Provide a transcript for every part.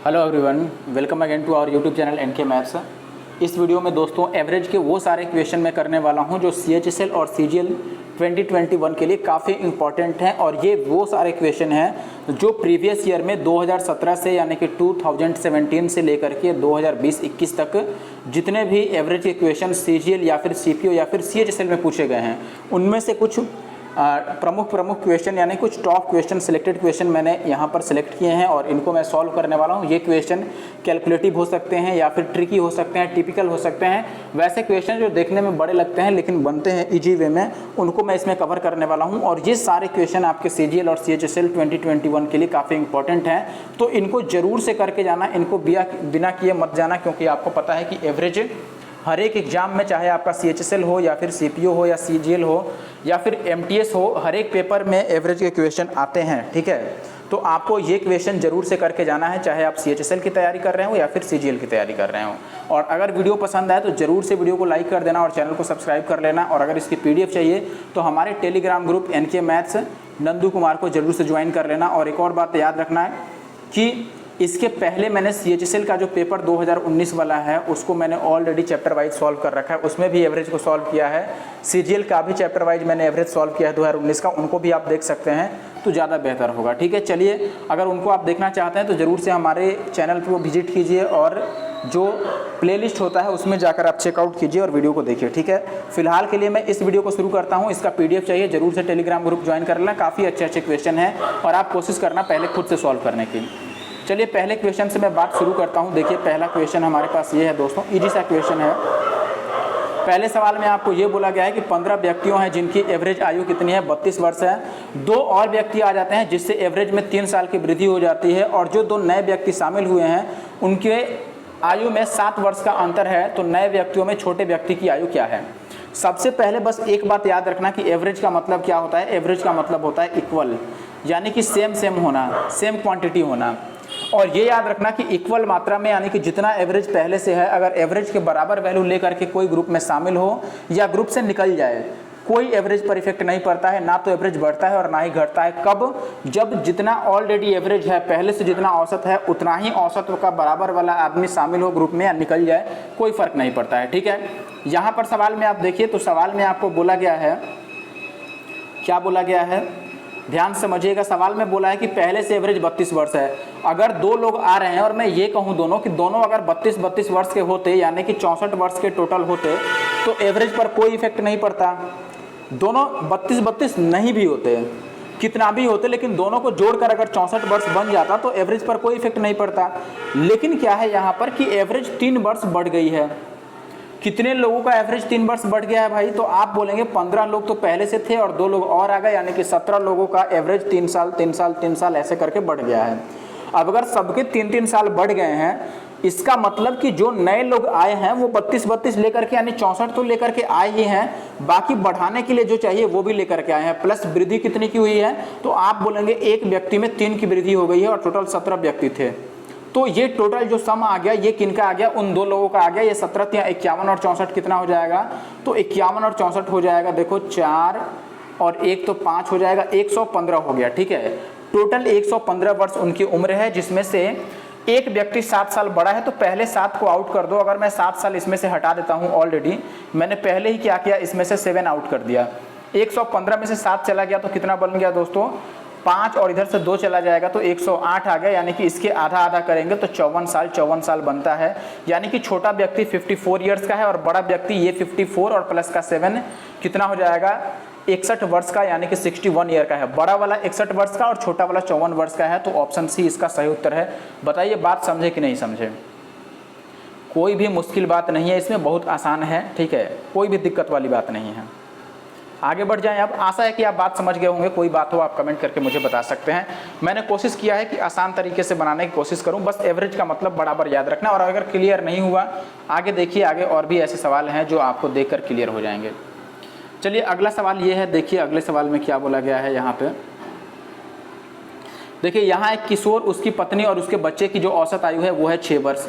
Hello everyone, welcome again to our YouTube channel NK maths. इस video में दोस्तों average के वो सारे क्वेश्चन मैं करने वाला हूं जो CHSL और CGL 2021 के लिए काफ़ी इंपॉर्टेंट हैं। और ये वो सारे क्वेश्चन हैं जो प्रीवियस ईयर में 2017 से यानी कि 2017 से लेकर के 2020-21 तक जितने भी एवरेज के क्वेश्चन CGL या फिर CPO या फिर CHSL में पूछे गए हैं उनमें से कुछ प्रमुख क्वेश्चन यानी कुछ टॉप क्वेश्चन सिलेक्टेड क्वेश्चन मैंने यहाँ पर सिलेक्ट किए हैं और इनको मैं सॉल्व करने वाला हूँ। ये क्वेश्चन कैलकुलेटिव हो सकते हैं या फिर ट्रिकी हो सकते हैं, टिपिकल हो सकते हैं। वैसे क्वेश्चन जो देखने में बड़े लगते हैं लेकिन बनते हैं इजी वे में, उनको मैं इसमें कवर करने वाला हूँ। और ये सारे क्वेश्चन आपके CGL और CHSL 2021 के लिए काफ़ी इंपॉर्टेंट हैं, तो इनको ज़रूर से करके जाना, इनको बिना किए मत जाना, क्योंकि आपको पता है कि एवरेज हर एक एग्जाम में, चाहे आपका CHSL हो या फिर CPO हो या CGL हो या फिर MTS हो, हर एक पेपर में एवरेज के क्वेश्चन आते हैं। ठीक है, तो आपको ये क्वेश्चन जरूर से करके जाना है, चाहे आप CHSL की तैयारी कर रहे हो या फिर CGL की तैयारी कर रहे हो। और अगर वीडियो पसंद आए तो जरूर से वीडियो को लाइक कर देना और चैनल को सब्सक्राइब कर लेना। और अगर इसकी PDF चाहिए तो हमारे Telegram group NK maths Nandu Kumar को जरूर से ज्वाइन कर लेना। और एक और बात याद रखना है कि इसके पहले मैंने CHSL का जो पेपर 2019 वाला है उसको मैंने ऑलरेडी चैप्टर वाइज सॉल्व कर रखा है, उसमें भी एवरेज को सॉल्व किया है। CGL का भी चैप्टर वाइज मैंने एवरेज सॉल्व किया है 2019 का, उनको भी आप देख सकते हैं तो ज़्यादा बेहतर होगा। ठीक है, चलिए अगर उनको आप देखना चाहते हैं तो ज़रूर से हमारे चैनल को विजिट कीजिए और जो प्लेलिस्ट होता है उसमें जाकर आप चेकआउट कीजिए और वीडियो को देखिए। ठीक है, फिलहाल के लिए मैं इस वीडियो को शुरू करता हूँ। इसका PDF चाहिए जरूर से टेलीग्राम ग्रुप ज्वाइन कर लेना, काफ़ी अच्छे क्वेश्चन हैं और आप कोशिश करना पहले खुद से सॉल्व करने की। चलिए पहले क्वेश्चन से मैं बात शुरू करता हूं। देखिए पहला क्वेश्चन हमारे पास ये है दोस्तों, इजी सा क्वेश्चन है। पहले सवाल में आपको ये बोला गया है कि 15 व्यक्तियों हैं जिनकी एवरेज आयु कितनी है, 32 वर्ष है। 2 और व्यक्ति आ जाते हैं जिससे एवरेज में 3 साल की वृद्धि हो जाती है। और जो 2 नए व्यक्ति शामिल हुए हैं उनके आयु में 7 वर्ष का अंतर है। तो नए व्यक्तियों में छोटे व्यक्ति की आयु क्या है? सबसे पहले बस एक बात याद रखना कि एवरेज का मतलब क्या होता है। एवरेज का मतलब होता है इक्वल, यानी कि सेम होना, सेम क्वांटिटी होना। और ये याद रखना कि इक्वल मात्रा में, यानी कि जितना एवरेज पहले से है, अगर एवरेज के बराबर वैल्यू लेकर के कोई ग्रुप में शामिल हो या ग्रुप से निकल जाए, कोई एवरेज पर इफेक्ट नहीं पड़ता है, ना तो एवरेज बढ़ता है और ना ही घटता है। कब? जब जितना ऑलरेडी एवरेज है, पहले से जितना औसत है उतना ही औसत का बराबर वाला आदमी शामिल हो ग्रुप में या निकल जाए, कोई फर्क नहीं पड़ता है। ठीक है, यहाँ पर सवाल में आप देखिए तो सवाल में आपको बोला गया है, क्या बोला गया है, ध्यान समझिएगा। सवाल में बोला है कि पहले से एवरेज 32 वर्ष है। अगर 2 लोग आ रहे हैं और मैं ये कहूँ दोनों कि दोनों अगर 32 वर्ष के होते, यानी कि 64 वर्ष के टोटल होते, तो एवरेज पर कोई इफेक्ट नहीं पड़ता। दोनों 32 नहीं भी होते, कितना भी होते, लेकिन दोनों को जोड़कर अगर 64 वर्ष बन जाता तो एवरेज पर कोई इफेक्ट नहीं पड़ता। लेकिन क्या है यहाँ पर कि एवरेज 3 वर्ष बढ़ गई है। कितने लोगों का एवरेज 3 वर्ष बढ़ गया है भाई? तो आप बोलेंगे 15 लोग तो पहले से थे और 2 लोग और आ गए, यानी कि 17 लोगों का एवरेज 3 साल ऐसे करके बढ़ गया है। अब अगर सबके 3 साल बढ़ गए हैं, इसका मतलब कि जो नए लोग आए हैं वो 32 लेकर के, यानी 64 तो लेकर के आए ही हैं, बाकी बढ़ाने के लिए जो चाहिए वो भी लेकर के आए हैं। प्लस वृद्धि कितनी की हुई है? तो आप बोलेंगे एक व्यक्ति में 3 की वृद्धि हो गई है और टोटल 17 व्यक्ति थे। तो ये टोटल जो सम आ गया ये किनका आ गया? उन 2 लोगों का आ गया। ये 17 या 51 और 64 कितना हो जाएगा? तो 51 और 64 हो जाएगा, देखो 4 और 1 तो 5 हो जाएगा, 115 हो गया। ठीक है, टोटल 115 वर्ष उनकी उम्र है, जिसमें से एक व्यक्ति 7 साल बड़ा है। तो पहले 7 को आउट कर दो। अगर मैं 7 साल इसमें से हटा देता हूँ, ऑलरेडी मैंने पहले ही क्या किया, इसमें से 7 आउट कर दिया। 115 में से 7 चला गया तो कितना बन गया दोस्तों? 5 और इधर से 2 चला जाएगा तो 108 आ गया, यानी कि इसके आधा करेंगे तो 54 साल बनता है। यानी कि छोटा व्यक्ति 54 ईयर्स का है और बड़ा व्यक्ति ये 54 और प्लस का 7 कितना हो जाएगा? 61 वर्ष का, यानी कि 61 ईयर का है। बड़ा वाला 61 वर्ष का और छोटा वाला 54 वर्ष का है। तो ऑप्शन सी इसका सही उत्तर है। बताइए बात समझे कि नहीं समझे? कोई भी मुश्किल बात नहीं है इसमें, बहुत आसान है। ठीक है, कोई भी दिक्कत वाली बात नहीं है। आगे बढ़ जाएं। अब आशा है कि आप बात समझ गए होंगे। कोई बात हो आप कमेंट करके मुझे बता सकते हैं। मैंने कोशिश किया है कि आसान तरीके से बनाने की कोशिश करूं, बस एवरेज का मतलब बराबर याद रखना। और अगर क्लियर नहीं हुआ, आगे देखिए, आगे और भी ऐसे सवाल हैं जो आपको देखकर क्लियर हो जाएंगे। चलिए अगला सवाल ये है, देखिए अगले सवाल में क्या बोला गया है। यहाँ पे देखिए, यहाँ एक किशोर, उसकी पत्नी और उसके बच्चे की जो औसत आयु है वो है 6 वर्ष।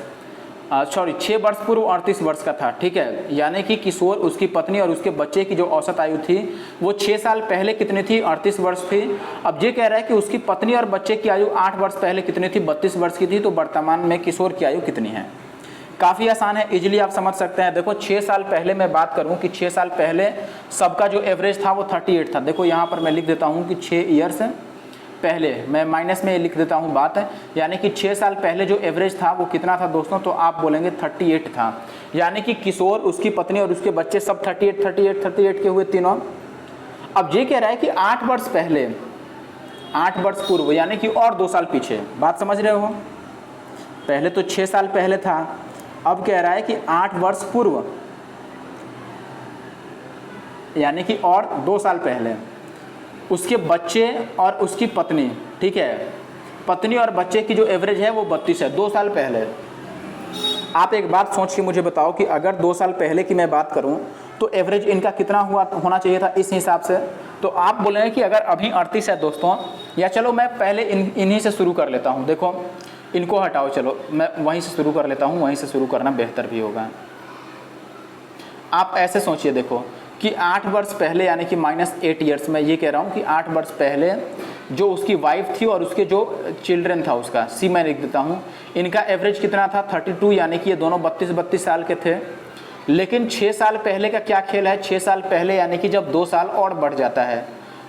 6 वर्ष पूर्व 38 वर्ष का था, ठीक है। यानी कि किशोर, उसकी पत्नी और उसके बच्चे की जो औसत आयु थी वो 6 साल पहले कितनी थी? 38 वर्ष थी। अब ये कह रहा है कि उसकी पत्नी और बच्चे की आयु 8 वर्ष पहले कितनी थी? 32 वर्ष की थी। तो वर्तमान में किशोर की आयु कितनी है? काफ़ी आसान है, इजीली आप समझ सकते हैं। देखो 6 साल पहले मैं बात करूं कि 6 साल पहले सबका जो एवरेज था वो 38 था। देखो यहाँ पर मैं लिख देता हूँ कि 6 ईयर्स पहले, मैं माइनस में लिख देता हूँ बात, यानी कि 6 साल पहले जो एवरेज था वो कितना था दोस्तों? तो आप बोलेंगे 38 था। यानी कि किशोर, उसकी पत्नी और उसके बच्चे सब 38 के हुए तीनों। अब ये कह रहा है कि 8 वर्ष पहले, 8 वर्ष पूर्व, यानी कि और 2 साल पीछे। बात समझ रहे हो? पहले तो 6 साल पहले था, अब कह रहा है कि 8 वर्ष पूर्व, यानी कि और 2 साल पहले उसके बच्चे और उसकी पत्नी, ठीक है, पत्नी और बच्चे की जो एवरेज है वो 32 है 2 साल पहले। आप एक बात सोच के मुझे बताओ कि अगर 2 साल पहले की मैं बात करूं तो एवरेज इनका कितना होना चाहिए था इस हिसाब से? तो आप बोलेंगे कि अगर अभी 38 है दोस्तों, या चलो मैं पहले इन्हीं से शुरू कर लेता हूं। देखो इनको हटाओ, चलो मैं वहीं से शुरू कर लेता हूं, वहीं से शुरू करना बेहतर भी होगा। आप ऐसे सोचिए, देखो कि 8 वर्ष पहले, यानी कि -8 ईयर्स, मैं ये कह रहा हूँ कि 8 वर्ष पहले जो उसकी वाइफ थी और उसके जो चिल्ड्रन था उसका, सी मैं लिख देता हूँ, इनका एवरेज कितना था? 32, यानी कि ये दोनों 32 साल के थे। लेकिन 6 साल पहले का क्या खेल है? 6 साल पहले यानी कि जब 2 साल और बढ़ जाता है।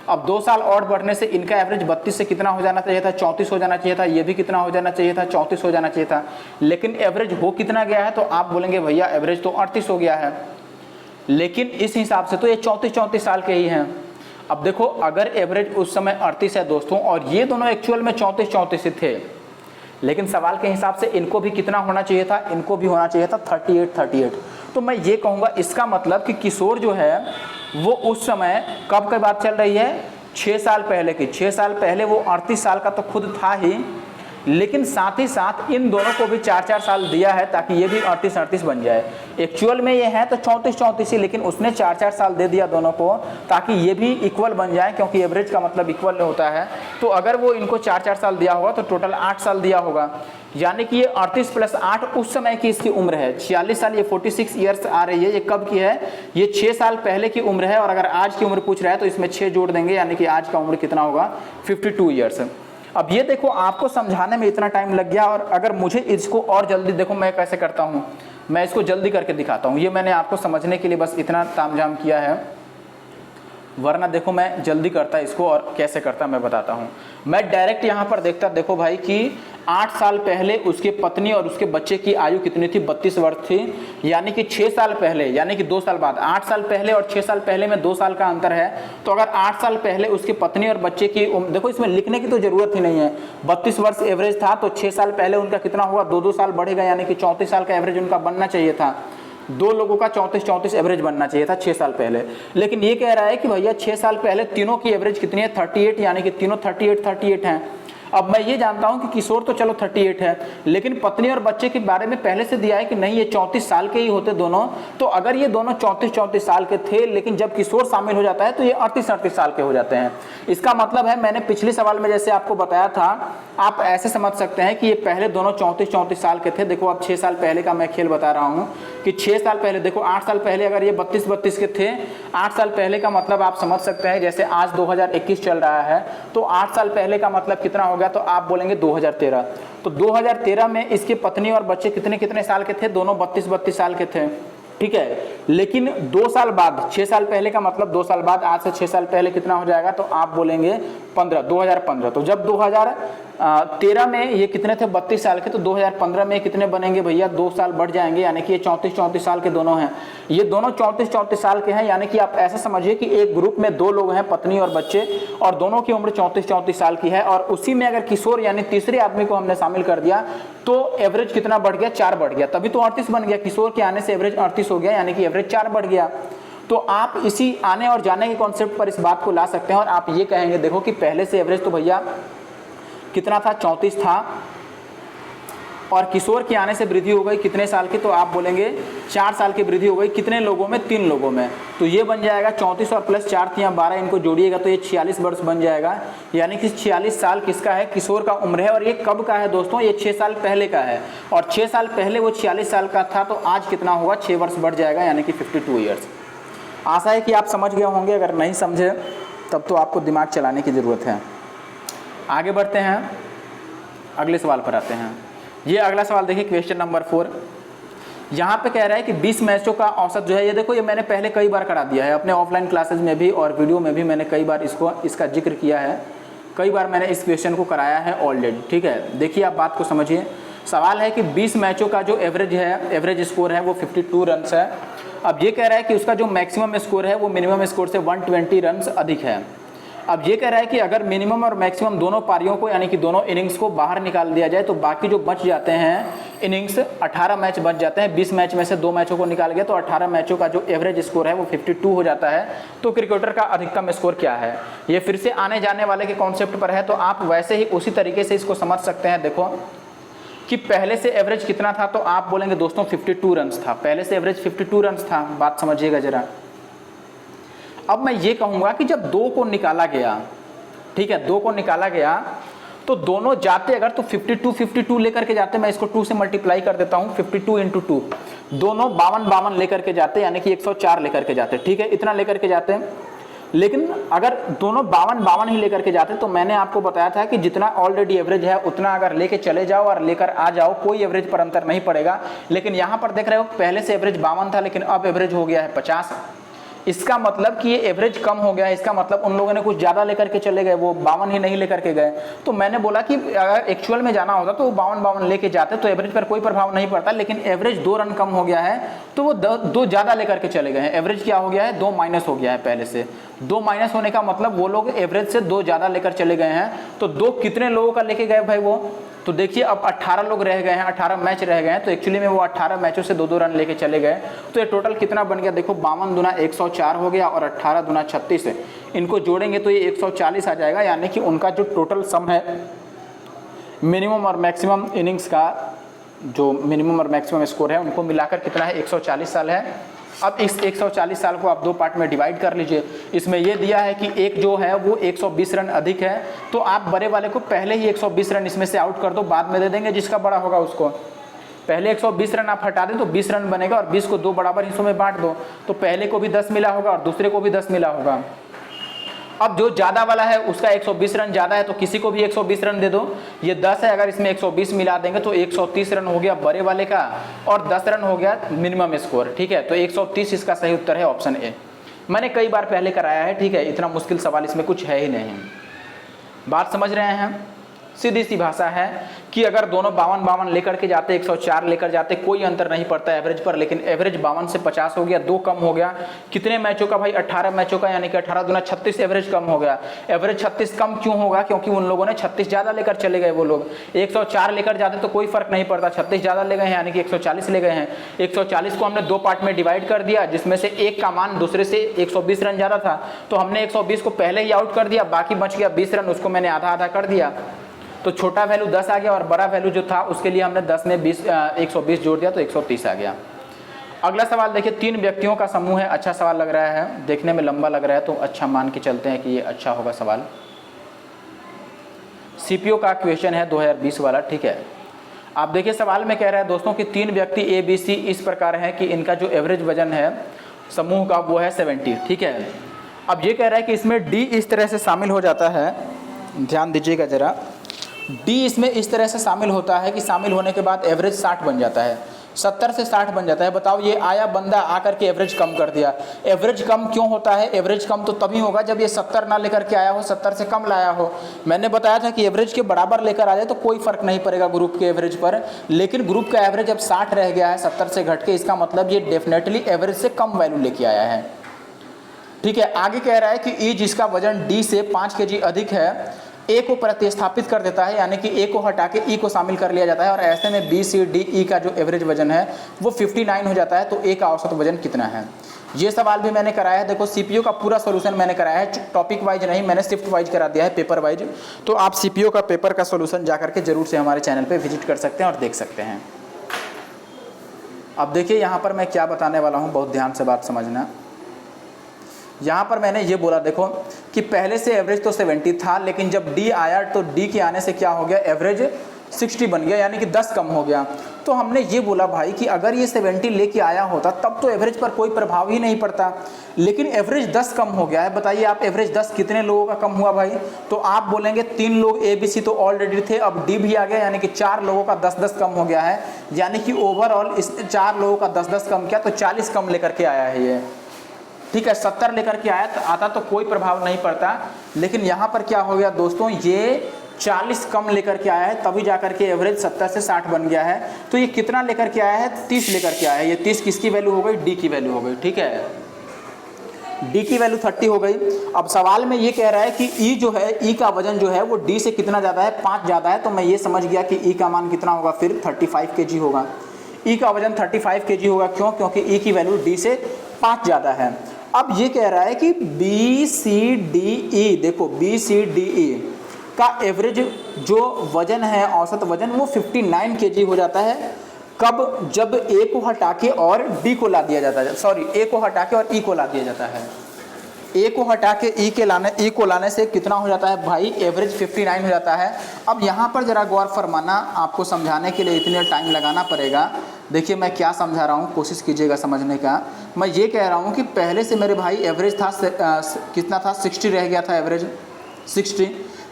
अब 2 साल और बढ़ने से इनका एवरेज 32 से कितना हो जाना चाहिए था? 34 हो जाना चाहिए था। ये भी कितना हो जाना चाहिए था? 34 हो जाना चाहिए था। लेकिन एवरेज हो कितना गया है? तो आप बोलेंगे भैया एवरेज तो 38 हो गया है, लेकिन इस हिसाब से तो ये 34 साल के ही हैं। अब देखो अगर एवरेज उस समय 38 है दोस्तों और ये दोनों एक्चुअल में 34 ही थे, लेकिन सवाल के हिसाब से इनको भी कितना होना चाहिए था? इनको भी होना चाहिए था 38। तो मैं ये कहूँगा इसका मतलब कि किशोर जो है वो उस समय कब की बात चल रही है? 6 साल पहले की। 6 साल पहले वो 38 साल का तो खुद था ही, लेकिन साथ ही साथ इन दोनों को भी 4 साल दिया है ताकि ये भी 38 बन जाए। एक्चुअल में ये है तो 34 ही, लेकिन उसने 4 साल दे दिया दोनों को ताकि ये भी इक्वल बन जाए, क्योंकि एवरेज का मतलब इक्वल होता है। तो अगर वो इनको 4 साल दिया होगा तो टोटल 8 साल दिया होगा, यानी कि ये 38 + 8 उस समय की इसकी उम्र है 46 साल। ये 46 ईयर्स आ रही है। ये कब की है? ये 6 साल पहले की उम्र है। और अगर आज की उम्र पूछ रहा है तो इसमें 6 जोड़ देंगे, यानी कि आज का उम्र कितना होगा? 52 ईयर्स। अब ये देखो आपको समझाने में इतना टाइम लग गया, और अगर मुझे इसको और जल्दी, देखो मैं कैसे करता हूँ, मैं इसको जल्दी करके दिखाता हूँ। ये मैंने आपको समझने के लिए बस इतना तामझाम किया है, वरना देखो मैं जल्दी करता इसको, और कैसे करता मैं बताता हूँ। मैं डायरेक्ट यहाँ पर देखता, देखो भाई कि 8 साल पहले उसके पत्नी और उसके बच्चे की आयु कितनी थी? 32 वर्ष थी। यानी कि 6 साल पहले, यानी कि 2 साल बाद, 8 साल पहले और 6 साल पहले में 2 साल का अंतर है। तो अगर 8 साल पहले उसकी पत्नी और बच्चे की उम्र, देखो इसमें लिखने की तो जरूरत ही नहीं है, 32 वर्ष एवरेज था, तो 6 साल पहले उनका कितना हुआ? 2 साल बढ़ेगा, यानी कि 34 साल का एवरेज उनका बनना चाहिए था। 2 लोगों का 34 एवरेज बनना चाहिए था 6 साल पहले। लेकिन ये कह रहा है कि भैया 6 साल पहले तीनों की एवरेज कितनी है? 38, यानी कि तीनों 38 हैं। अब मैं ये जानता हूं कि किशोर तो चलो 38 है, लेकिन पत्नी और बच्चे के बारे में पहले से दिया है कि नहीं ये 34 साल के ही होते दोनों। तो अगर ये दोनों 34 साल के थे, लेकिन जब किशोर शामिल हो जाता है तो ये 38 साल के हो जाते हैं। इसका मतलब है, मैंने पिछले सवाल में जैसे आपको बताया था, आप ऐसे समझ सकते हैं कि ये पहले दोनों 34 साल के थे। देखो अब 6 साल पहले का मैं खेल बता रहा हूँ कि 6 साल पहले, देखो 8 साल पहले अगर ये 32 के थे, 8 साल पहले का मतलब आप समझ सकते हैं, जैसे आज 2021 चल रहा है तो 8 साल पहले का मतलब कितना हो गया? तो आप बोलेंगे 2013। तो 2013 में इसके पत्नी और बच्चे कितने साल के थे? दोनों 32 साल के थे, ठीक है। लेकिन 2 साल बाद, 6 साल पहले का मतलब 2 साल बाद, आज से 6 साल पहले कितना हो जाएगा? तो आप बोलेंगे 2015। तो जब 2013 में ये कितने थे? 32 साल के, तो 2015 में कितने बनेंगे भैया? 2 साल बढ़ जाएंगे, यानी कि ये 34 साल के दोनों हैं। ये दोनों 34 साल के हैं, यानी कि आप ऐसा समझिए कि एक ग्रुप में 2 लोग हैं, पत्नी और बच्चे, और दोनों की उम्र 34 साल की है। और उसी में अगर किशोर यानी तीसरे आदमी को हमने शामिल कर दिया तो एवरेज कितना बढ़ गया? 4 बढ़ गया, तभी तो 38 बन गया। किशोर के आने से एवरेज 38 हो गया, यानी कि एवरेज 4 बढ़ गया। तो आप इसी आने और जाने के कॉन्सेप्ट पर इस बात को ला सकते हैं, और आप ये कहेंगे देखो कि पहले से एवरेज तो भैया कितना था? 34 था, और किशोर के आने से वृद्धि हो गई कितने साल की, तो आप बोलेंगे 4 साल की वृद्धि हो गई। कितने लोगों में, 3 लोगों में। तो ये बन जाएगा 34 और प्लस 4 या 12, इनको जोड़िएगा तो ये 46 वर्ष बन जाएगा। यानी कि 46 साल किसका है, किशोर का उम्र है। और ये कब का है दोस्तों, ये 6 साल पहले का है। और 6 साल पहले वो 46 साल का था, तो आज कितना होगा, 6 वर्ष बढ़ जाएगा, यानी कि 52 ईयर्स। आशा है कि आप समझ गए होंगे। अगर नहीं समझे तब तो आपको दिमाग चलाने की ज़रूरत है। आगे बढ़ते हैं, अगले सवाल पर आते हैं। ये अगला सवाल देखिए, क्वेश्चन नंबर 4। यहाँ पे कह रहा है कि 20 मैचों का औसत जो है, ये देखो ये मैंने पहले कई बार करा दिया है अपने ऑफलाइन क्लासेस में भी और वीडियो में भी मैंने कई बार इसका जिक्र किया है। कई बार मैंने इस क्वेश्चन को कराया है ऑलरेडी। ठीक है, देखिए आप बात को समझिए। सवाल है कि 20 मैचों का जो एवरेज है, एवरेज स्कोर है वो 52 रन्स है। अब ये कह रहा है कि उसका जो मैक्सिमम स्कोर है वो मिनिमम स्कोर से 120 रन्स अधिक है। अब ये कह रहा है कि अगर मिनिमम और मैक्सिमम दोनों पारियों को, यानी कि दोनों इनिंग्स को बाहर निकाल दिया जाए तो बाकी जो बच जाते हैं इनिंग्स, 18 मैच बच जाते हैं। 20 मैच में से 2 मैचों को निकाल गया तो 18 मैचों का जो एवरेज स्कोर है वो 52 हो जाता है। तो क्रिकेटर का अधिकतम स्कोर क्या है, ये फिर से आने जाने वाले के कॉन्सेप्ट पर है, तो आप वैसे ही उसी तरीके से इसको समझ सकते हैं। देखो कि पहले से एवरेज कितना था, तो आप बोलेंगे दोस्तों 52 रन्स था। पहले से एवरेज 52 रन्स था, बात समझिएगा जरा। अब मैं ये कहूँगा कि जब 2 को निकाला गया, ठीक है, 2 को निकाला गया तो दोनों जाते अगर तो 52 लेकर के जाते, मैं इसको 2 से मल्टीप्लाई कर देता हूँ, 52 × 2, दोनों 52 लेकर के जाते, यानी कि 104 लेकर के जाते। ठीक है, इतना लेकर के जाते हैं। लेकिन अगर दोनों 52 ही लेकर के जाते तो मैंने आपको बताया था कि जितना ऑलरेडी एवरेज है उतना अगर लेके चले जाओ और लेकर आ जाओ, कोई एवरेज पर अंतर नहीं पड़ेगा। लेकिन यहाँ पर देख रहे हो पहले से एवरेज 52 था, लेकिन अब एवरेज हो गया है 50। इसका मतलब कि ये एवरेज कम हो गया है। इसका मतलब उन लोगों ने कुछ ज़्यादा लेकर के चले गए, वो 52 ही नहीं लेकर के गए। तो मैंने बोला कि अगर एक्चुअल में जाना होता तो वो 52 लेके जाते तो एवरेज पर कोई प्रभाव नहीं पड़ता। लेकिन एवरेज 2 रन कम हो गया है तो वो 2 ज़्यादा लेकर के चले गए हैं। एवरेज क्या हो गया है, 2 माइनस हो गया है पहले से। 2 माइनस होने का मतलब वो लोग एवरेज से 2 ज़्यादा लेकर चले गए हैं। तो 2 कितने लोगों का लेके गए भाई वो, तो देखिए अब 18 लोग रह गए हैं, 18 मैच रह गए हैं। तो एक्चुअली में वो 18 मैचों से 2-2 रन लेके चले गए। तो ये टोटल कितना बन गया, देखो 52 दूना 104 हो गया और 18 दूना 36 है। इनको जोड़ेंगे तो ये 140 आ जाएगा। यानी कि उनका जो टोटल सम है मिनिमम और मैक्सिमम इनिंग्स का, जो मिनिमम और मैक्सिमम स्कोर है उनको मिलाकर कितना है, 140 साल है। अब इस 140 साल को आप 2 पार्ट में डिवाइड कर लीजिए। इसमें ये दिया है कि एक जो है वो 120 रन अधिक है, तो आप बड़े वाले को पहले ही 120 रन इसमें से आउट कर दो, बाद में दे देंगे जिसका बड़ा होगा उसको। पहले 120 रन आप हटा दें तो 20 रन बनेगा और 20 को 2 बराबर हिस्सों में बांट दो, तो पहले को भी 10 मिला होगा और दूसरे को भी 10 मिला होगा। अब जो ज़्यादा वाला है उसका 120 रन ज़्यादा है तो किसी को भी 120 रन दे दो। ये 10 है, अगर इसमें 120 मिला देंगे तो 130 रन हो गया बड़े वाले का और 10 रन हो गया मिनिमम स्कोर। ठीक है, तो 130 इसका सही उत्तर है, ऑप्शन ए। मैंने कई बार पहले कराया है। ठीक है, इतना मुश्किल सवाल इसमें कुछ है ही नहीं। बात समझ रहे हैं, सीधी सी भाषा है कि अगर दोनों 52 लेकर के जाते, 104 लेकर जाते, कोई अंतर नहीं पड़ता एवरेज पर। लेकिन एवरेज 52 से 50 हो गया, 2 कम हो गया। कितने मैचों का भाई, 18 मैचों का, यानी कि 18 दूना 36 एवरेज कम हो गया। एवरेज 36 कम क्यों होगा, क्योंकि उन लोगों ने 36 ज़्यादा लेकर चले गए। वो लोग 104 लेकर जाते तो कोई फर्क नहीं पड़ता, 36 ज़्यादा ले गए हैं यानी कि 140 ले गए हैं। 140 को हमने 2 पार्ट में डिवाइड कर दिया, जिसमें से एक का मान दूसरे से 120 रन ज़्यादा था, तो हमने 120 को पहले ही आउट कर दिया, बाकी बच गया 20 रन, उसको मैंने आधा आधा कर दिया। तो छोटा वैल्यू 10 आ गया और बड़ा वैल्यू जो था उसके लिए हमने 10 में 120 जोड़ दिया तो 130 आ गया। अगला सवाल देखिए, 3 व्यक्तियों का समूह है। अच्छा सवाल लग रहा है, देखने में लंबा लग रहा है तो अच्छा मान के चलते हैं कि ये अच्छा होगा सवाल। सीपीओ का क्वेश्चन है 2020 वाला। ठीक है, आप देखिए सवाल में कह रहा है दोस्तों कि 3 व्यक्ति ABC इस प्रकार हैं कि इनका जो एवरेज वजन है समूह का वो है 70। ठीक है, अब ये कह रहा है कि इसमें D इस तरह से शामिल हो जाता है, ध्यान दीजिएगा ज़रा। D इसमें इस तरह से शामिल होता है कि शामिल होने के बाद एवरेज 60 बन जाता है, 70 से 60 बन जाता है। बताओ, ये आया बंदा आकर के एवरेज कम कर दिया। एवरेज कम क्यों होता है, एवरेज कम तो तभी होगा जब ये 70 ना लेकर के आया हो, 70 से कम लाया हो। मैंने बताया था कि एवरेज के बराबर लेकर आ जाए तो कोई फर्क नहीं पड़ेगा ग्रुप के एवरेज पर, लेकिन ग्रुप का एवरेज अब 60 रह गया है 70 से घट के, इसका मतलब ये डेफिनेटली एवरेज से कम वैल्यू लेके आया है। ठीक है, आगे कह रहा है कि ई जिसका वजन D से 5 kg अधिक है, ए को प्रतिस्थापित कर देता है, यानी कि ए को हटा के ई को शामिल कर लिया जाता है और ऐसे में B, C, D, E का जो एवरेज वजन है वो 59 हो जाता है। तो ए का औसत वजन कितना है। ये सवाल भी मैंने कराया है, देखो सीपीयू का पूरा सॉल्यूशन मैंने कराया है, टॉपिक वाइज नहीं, मैंने शिफ्ट वाइज करा दिया है, पेपर वाइज। तो आप सीपीयू का पेपर का सॉल्यूशन जा करके जरूर से हमारे चैनल पे विजिट कर सकते हैं और देख सकते हैं। अब देखिए यहाँ पर मैं क्या बताने वाला हूँ, बहुत ध्यान से बात समझना। यहाँ पर मैंने ये बोला देखो कि पहले से एवरेज तो 70 था, लेकिन जब डी आया तो डी के आने से क्या हो गया, एवरेज 60 बन गया, यानी कि 10 कम हो गया। तो हमने ये बोला भाई कि अगर ये 70 लेके आया होता तब तो एवरेज पर कोई प्रभाव ही नहीं पड़ता, लेकिन एवरेज 10 कम हो गया है। बताइए आप, एवरेज 10 कितने लोगों का कम हुआ भाई? तो आप बोलेंगे 3 लोग ए बी सी तो ऑलरेडी थे, अब डी भी आ गया, यानी कि 4 लोगों का 10-10 कम हो गया है, यानी कि ओवरऑल इस 4 लोगों का 10-10 कम किया तो 40 कम लेकर के आया है ये। ठीक है, 70 लेकर के आता तो कोई प्रभाव नहीं पड़ता, लेकिन यहाँ पर क्या हो गया दोस्तों, ये 40 कम लेकर के आया है, तभी जाकर के एवरेज 70 से 60 बन गया है। तो ये कितना लेकर के आया है, 30 लेकर के आया है। ये 30 किसकी वैल्यू हो गई, डी की वैल्यू हो गई। ठीक है, डी की वैल्यू 30 हो गई। अब सवाल में ये कह रहा है कि ई जो है, ई का वजन जो है वो डी से कितना ज़्यादा है, 5 ज़्यादा है। तो मैं ये समझ गया कि ई का मान कितना होगा, फिर 35 kg होगा। ई का वजन 35 kg होगा, क्यों? क्योंकि ई की वैल्यू डी से 5 ज़्यादा है। अब ये कह रहा है कि बी सी डी ई, देखो बी सी डी ई का एवरेज जो वजन है, औसत वजन, वो 59 kg हो जाता है। कब? जब ए को हटा के और डी को ला दिया जाता है, सॉरी ए को हटा के और ई को ला दिया जाता है। ए को हटा के ई को लाने से कितना हो जाता है भाई, एवरेज 59 हो जाता है। अब यहाँ पर जरा गौर फरमाना, आपको समझाने के लिए इतने टाइम लगाना पड़ेगा। देखिए मैं क्या समझा रहा हूँ, कोशिश कीजिएगा समझने का। मैं ये कह रहा हूँ कि पहले से मेरे भाई एवरेज था कितना था, 60 रह गया था, एवरेज 60।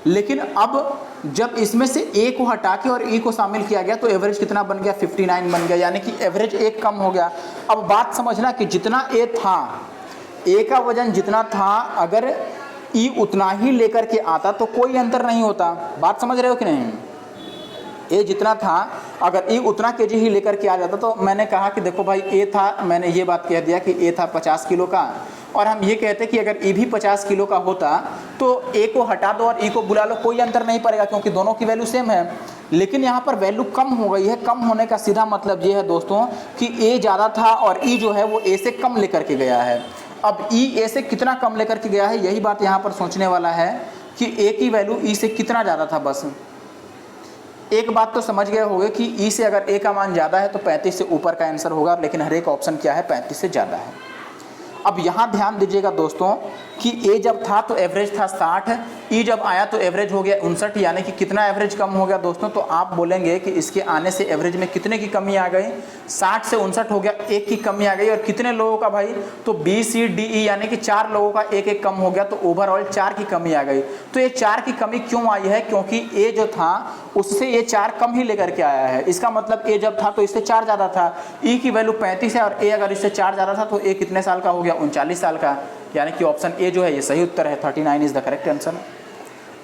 लेकिन अब जब इसमें से ए को हटा के और ई को शामिल किया गया तो एवरेज कितना बन गया, 59 बन गया, यानी कि एवरेज 1 कम हो गया। अब बात समझना कि जितना ए था, ए का वजन जितना था, अगर ई उतना ही लेकर के आता तो कोई अंतर नहीं होता। बात समझ रहे हो कि नहीं? ए जितना था, अगर ई उतना केजी ही लेकर के आ जाता, तो मैंने कहा कि देखो भाई ए था, मैंने ये बात कह दिया कि ए था 50 किलो का, और हम ये कहते कि अगर ई भी 50 किलो का होता तो ए को हटा दो और ई को बुला लो, कोई अंतर नहीं पड़ेगा, क्योंकि दोनों की वैल्यू सेम है। लेकिन यहाँ पर वैल्यू कम हो गई है। कम होने का सीधा मतलब ये है दोस्तों कि ए ज़्यादा था और ई जो है वो ए से कम लेकर के गया है। अब ई ए से कितना कम लेकर के गया है, यही बात यहाँ पर सोचने वाला है कि ए की वैल्यू ई से कितना ज़्यादा था। बस एक बात तो समझ गए होंगे कि ई से अगर ए का मान ज़्यादा है तो 35 से ऊपर का आंसर होगा, लेकिन हर एक ऑप्शन क्या है, 35 से ज़्यादा है। अब यहाँ ध्यान दीजिएगा दोस्तों कि ए जब था तो एवरेज था 60, ई जब आया तो एवरेज हो गया 59, यानी कि कितना एवरेज कम हो गया दोस्तों? तो आप बोलेंगे कि इसके आने से एवरेज में कितने की कमी आ गई, 60 से 59 हो गया, 1 की कमी आ गई। और कितने लोगों का भाई, तो बी सी डी ई यानी कि 4 लोगों का 1-1 कम हो गया, तो ओवरऑल 4 की कमी आ गई। तो ये 4 की कमी क्यों आई है? क्योंकि ए जो था उससे ये 4 कम ही लेकर के आया है। इसका मतलब ए जब था तो इससे 4 ज़्यादा था, ई की वैल्यू 35 है, और ए अगर इससे 4 ज़्यादा था तो ए कितने साल का हो गया, 39 साल का, यानी कि ऑप्शन ए जो है ये सही उत्तर है, 39 इज द करेक्ट आंसर।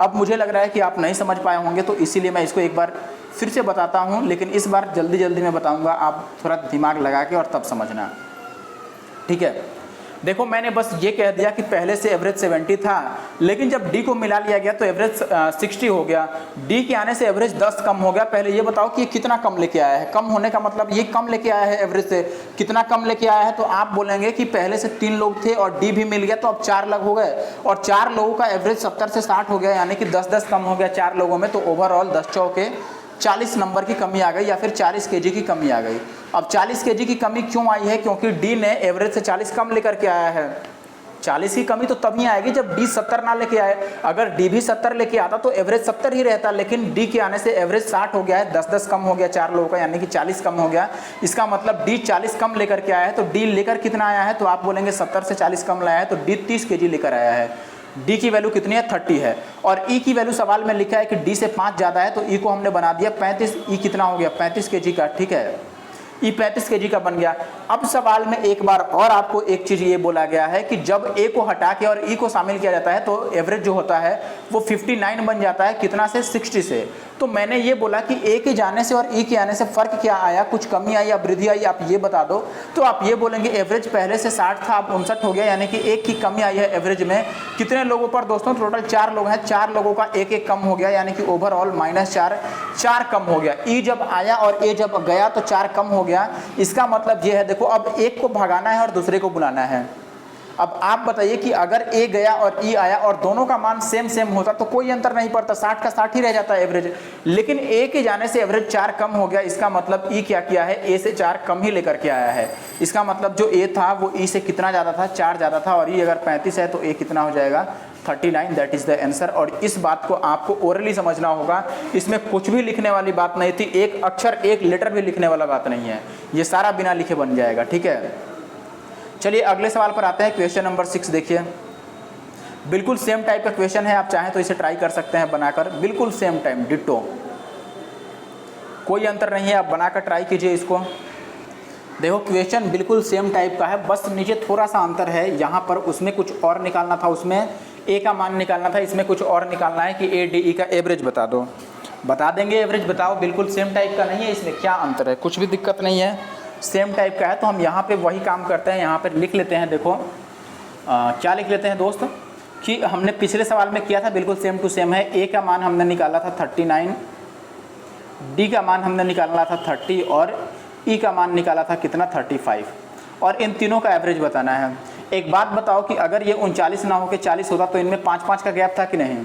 अब मुझे लग रहा है कि आप नहीं समझ पाए होंगे, तो इसीलिए मैं इसको एक बार फिर से बताता हूँ, लेकिन इस बार जल्दी जल्दी में बताऊँगा, आप थोड़ा दिमाग लगा के और तब समझना। ठीक है, देखो मैंने बस ये कह दिया कि पहले से एवरेज 70 था, लेकिन जब डी को मिला लिया गया तो एवरेज 60 हो गया, डी के आने से एवरेज 10 कम हो गया। पहले ये बताओ कि ये कितना कम लेके आया है? कम होने का मतलब ये कम लेके आया है एवरेज से, कितना कम लेके आया है? तो आप बोलेंगे कि पहले से 3 लोग थे और डी भी मिल गया तो अब 4 लोग हो गए, और 4 लोगों का एवरेज 70 से 60 हो गया, यानी कि 10-10 कम हो गया 4 लोगों में। तो ओवरऑल 10 चौके 40 नंबर की कमी आ गई, या फिर 40 kg की कमी आ गई। अब 40 kg की कमी क्यों आई है? क्योंकि डी ने एवरेज से 40 कम लेकर के आया है। 40 की कमी तो तभी आएगी जब डी 70 ना लेके आए। अगर डी भी 70 लेके आता तो एवरेज 70 ही रहता, लेकिन डी के आने से एवरेज 60 हो गया है, 10-10 कम हो गया 4 लोगों का, यानी कि 40 कम हो गया। इसका मतलब डी 40 कम लेकर के आया है। तो डी लेकर कितना आया है? तो आप बोलेंगे 70 से 40 कम लाया है, तो डी 30 kg लेकर आया है। डी की वैल्यू कितनी है? 30 है। और ई की वैल्यू सवाल में लिखा है कि डी से 5 ज़्यादा है, तो ई को हमने बना दिया 35। ई कितना हो गया? 35 kg का। ठीक है, ई 35 kg का बन गया। अब सवाल में एक बार और आपको एक चीज़ ये बोला गया है कि जब ए को हटा के और ई को शामिल किया जाता है तो एवरेज जो होता है वो 59 बन जाता है, कितना से? 60 से। तो मैंने ये बोला कि ए के जाने से और ई के आने से फ़र्क क्या आया, कुछ कमी आई या वृद्धि आई, आप ये बता दो। तो आप ये बोलेंगे एवरेज पहले से 60 था, अब 59 हो गया, यानी कि एक की कमी आई है एवरेज में। कितने लोगों पर दोस्तों? टोटल 4 लोग हैं, 4 लोगों का एक एक कम हो गया, यानी कि ओवरऑल -4, 4 कम हो गया। ई जब आया और ए जब गया तो 4 कम हो गया। इसका मतलब ये है, देखो अब एक को भगाना है और दूसरे को बुलाना है। अब आप बताइए कि अगर ए गया और ई आया और दोनों का मान सेम सेम होता तो कोई अंतर नहीं पड़ता, 60 का 60 ही रह जाता है एवरेज। लेकिन ए के जाने से एवरेज 4 कम हो गया। इसका मतलब ई क्या किया है? ए से 4 कम ही लेकर के आया है। इसका मतलब जो ए था वो ई से कितना ज़्यादा था? 4 ज़्यादा था। और ई अगर 35 है तो ए कितना हो जाएगा? 39। That is the answer. और इस बात को आपको ओरली समझना होगा, इसमें कुछ भी लिखने वाली बात नहीं थी, एक अक्षर एक लेटर भी लिखने वाला बात नहीं है, ये सारा बिना लिखे बन जाएगा। ठीक है, चलिए अगले सवाल पर आते हैं। क्वेश्चन नंबर 6 देखिए, बिल्कुल सेम टाइप का क्वेश्चन है, आप चाहें तो इसे ट्राई कर सकते हैं बनाकर, बिल्कुल सेम टाइम डिट्टो, कोई अंतर नहीं है। आप बनाकर ट्राई कीजिए इसको। देखो क्वेश्चन बिल्कुल सेम टाइप का है, बस नीचे थोड़ा सा अंतर है। यहाँ पर उसमें कुछ और निकालना था, उसमें ए का मान निकालना था, इसमें कुछ और निकालना है कि ए डी ई का एवरेज बता दो। बता देंगे एवरेज, बताओ। बिल्कुल सेम टाइप का नहीं है, इसमें क्या अंतर है? कुछ भी दिक्कत नहीं है, सेम टाइप का है। तो हम यहाँ पे वही काम करते हैं, यहाँ पे लिख लेते हैं। देखो क्या लिख लेते हैं दोस्त, कि हमने पिछले सवाल में किया था, बिल्कुल सेम टू सेम है। ए का मान हमने निकाला था 39, डी का मान हमने निकाला था 30 और ई का मान निकाला था कितना? 35। और इन तीनों का एवरेज बताना है। एक बात बताओ कि अगर ये 39 ना होकर 40 होता तो इनमें 5-5 का गैप था कि नहीं?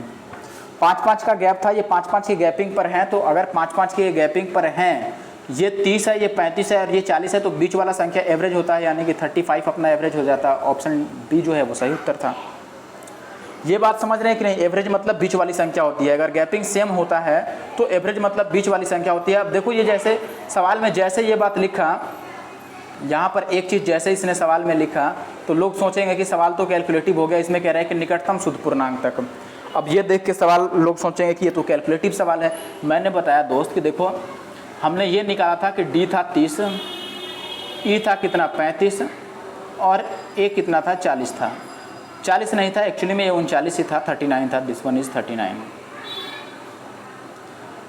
5-5 का गैप था, ये 5-5 की गैपिंग पर हैं। तो अगर 5-5 की गैपिंग पर हैं, ये 30 है, ये 35 है और ये 40 है, तो बीच वाला संख्या एवरेज होता है, यानी कि 35 अपना एवरेज हो जाता है। ऑप्शन बी जो है वो सही उत्तर था। ये बात समझ रहे हैं कि नहीं? एवरेज मतलब बीच वाली संख्या होती है। अगर गैपिंग सेम होता है तो एवरेज मतलब बीच वाली संख्या होती है। अब देखो ये जैसे सवाल में जैसे ये बात लिखा, यहाँ पर एक चीज़ जैसे इसने सवाल में लिखा तो लोग सोचेंगे कि सवाल तो कैलकुलेटिव हो गया, इसमें कह रहे हैं कि निकटतम शुद्ध पूर्णांक तक। अब ये देख के सवाल लोग सोचेंगे कि ये तो कैलकुलेटिव सवाल है। मैंने बताया दोस्त कि देखो हमने ये निकाला था कि डी था 30, ई था कितना? 35 और ए कितना था? 40 था। 40 नहीं था एक्चुअली में, ये 39 ही था, 39 था। This one is 39।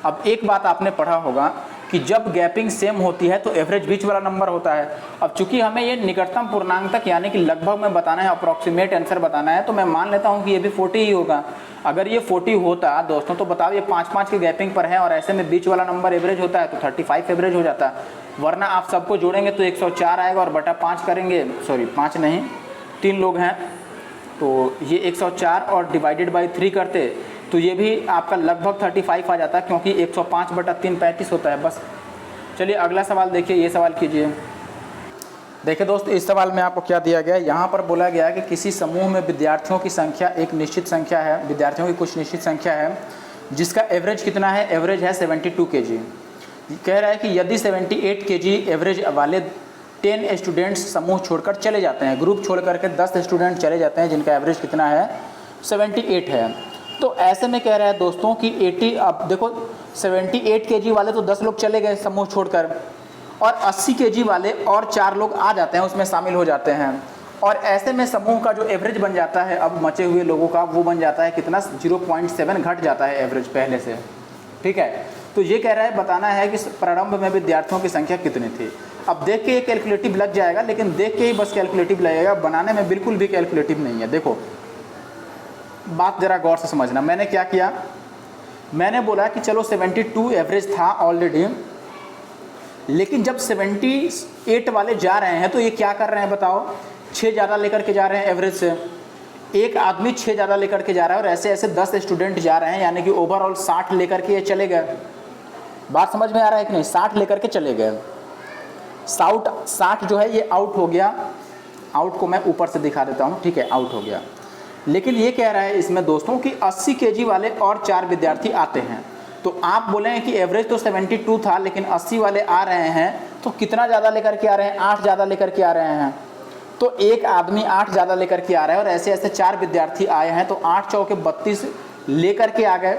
अब एक बात आपने पढ़ा होगा कि जब गैपिंग सेम होती है तो एवरेज बीच वाला नंबर होता है। अब चूंकि हमें ये निकटतम पूर्णांक तक यानी कि लगभग में बताना है, अप्रॉक्सीमेट आंसर बताना है, तो मैं मान लेता हूँ कि ये भी 40 ही होगा। अगर ये 40 होता दोस्तों तो बताओ ये 5-5 की गैपिंग पर है और ऐसे में बीच वाला नंबर एवरेज होता है तो 35 एवरेज हो जाता। वरना आप सबको जोड़ेंगे तो 104 आएगा और बटा 5 करेंगे, सॉरी 5 नहीं 3 लोग हैं तो ये 104 और डिवाइडेड बाई 3 करते तो ये भी आपका लगभग 35 आ जाता है, क्योंकि 105/3 35 होता है। बस चलिए अगला सवाल देखिए, ये सवाल कीजिए। देखिए दोस्त इस सवाल में आपको क्या दिया गया है, यहाँ पर बोला गया है कि किसी समूह में विद्यार्थियों की संख्या एक निश्चित संख्या है, विद्यार्थियों की कुछ निश्चित संख्या है जिसका एवरेज कितना है? एवरेज है 72 kg। कह रहा है कि यदि 78 kg एवरेज वाले 10 स्टूडेंट्स समूह छोड़कर चले जाते हैं, ग्रुप छोड़ करके 10 स्टूडेंट चले जाते हैं जिनका एवरेज कितना है? 78 है। तो ऐसे में कह रहा है दोस्तों कि 80, अब देखो 78 kg वाले तो 10 लोग चले गए समूह छोड़कर, और 80 kg वाले और 4 लोग आ जाते हैं, उसमें शामिल हो जाते हैं। और ऐसे में समूह का जो एवरेज बन जाता है अब बचे हुए लोगों का, वो बन जाता है कितना? 0.7 घट जाता है एवरेज पहले से। ठीक है, तो ये कह रहा है बताना है कि प्रारंभ में विद्यार्थियों की संख्या कितनी थी। अब देख के ये कैलकुलेटिव लग जाएगा, लेकिन देख के ही बस कैलकुलेटिव लगेगा, बनाने में बिल्कुल भी कैलकुलेटिव नहीं है। देखो बात ज़रा गौर से समझना। मैंने क्या किया, मैंने बोला कि चलो 72 एवरेज था ऑलरेडी, लेकिन जब 78 वाले जा रहे हैं तो ये क्या कर रहे हैं बताओ? 6 ज़्यादा लेकर के जा रहे हैं एवरेज से। एक आदमी 6 ज़्यादा लेकर के जा रहा है और ऐसे ऐसे 10 स्टूडेंट जा रहे हैं, यानी कि ओवरऑल 60 लेकर के ये चले गए। बात समझ में आ रहा है कि नहीं? 60 लेकर के चले गए। 60 जो है ये आउट हो गया। आउट को मैं ऊपर से दिखा देता हूँ, ठीक है, आउट हो गया। लेकिन ये कह रहा है इसमें दोस्तों कि 80 kg वाले और 4 विद्यार्थी आते हैं। तो आप बोलेंगे कि एवरेज तो 72 था, लेकिन 80 वाले आ रहे हैं तो कितना ज़्यादा लेकर के आ रहे हैं? 8 ज़्यादा लेकर के आ रहे हैं। तो एक आदमी 8 ज़्यादा लेकर के आ रहा है और ऐसे ऐसे 4 विद्यार्थी आए हैं, तो 8 चौके 32 लेकर के आ गए।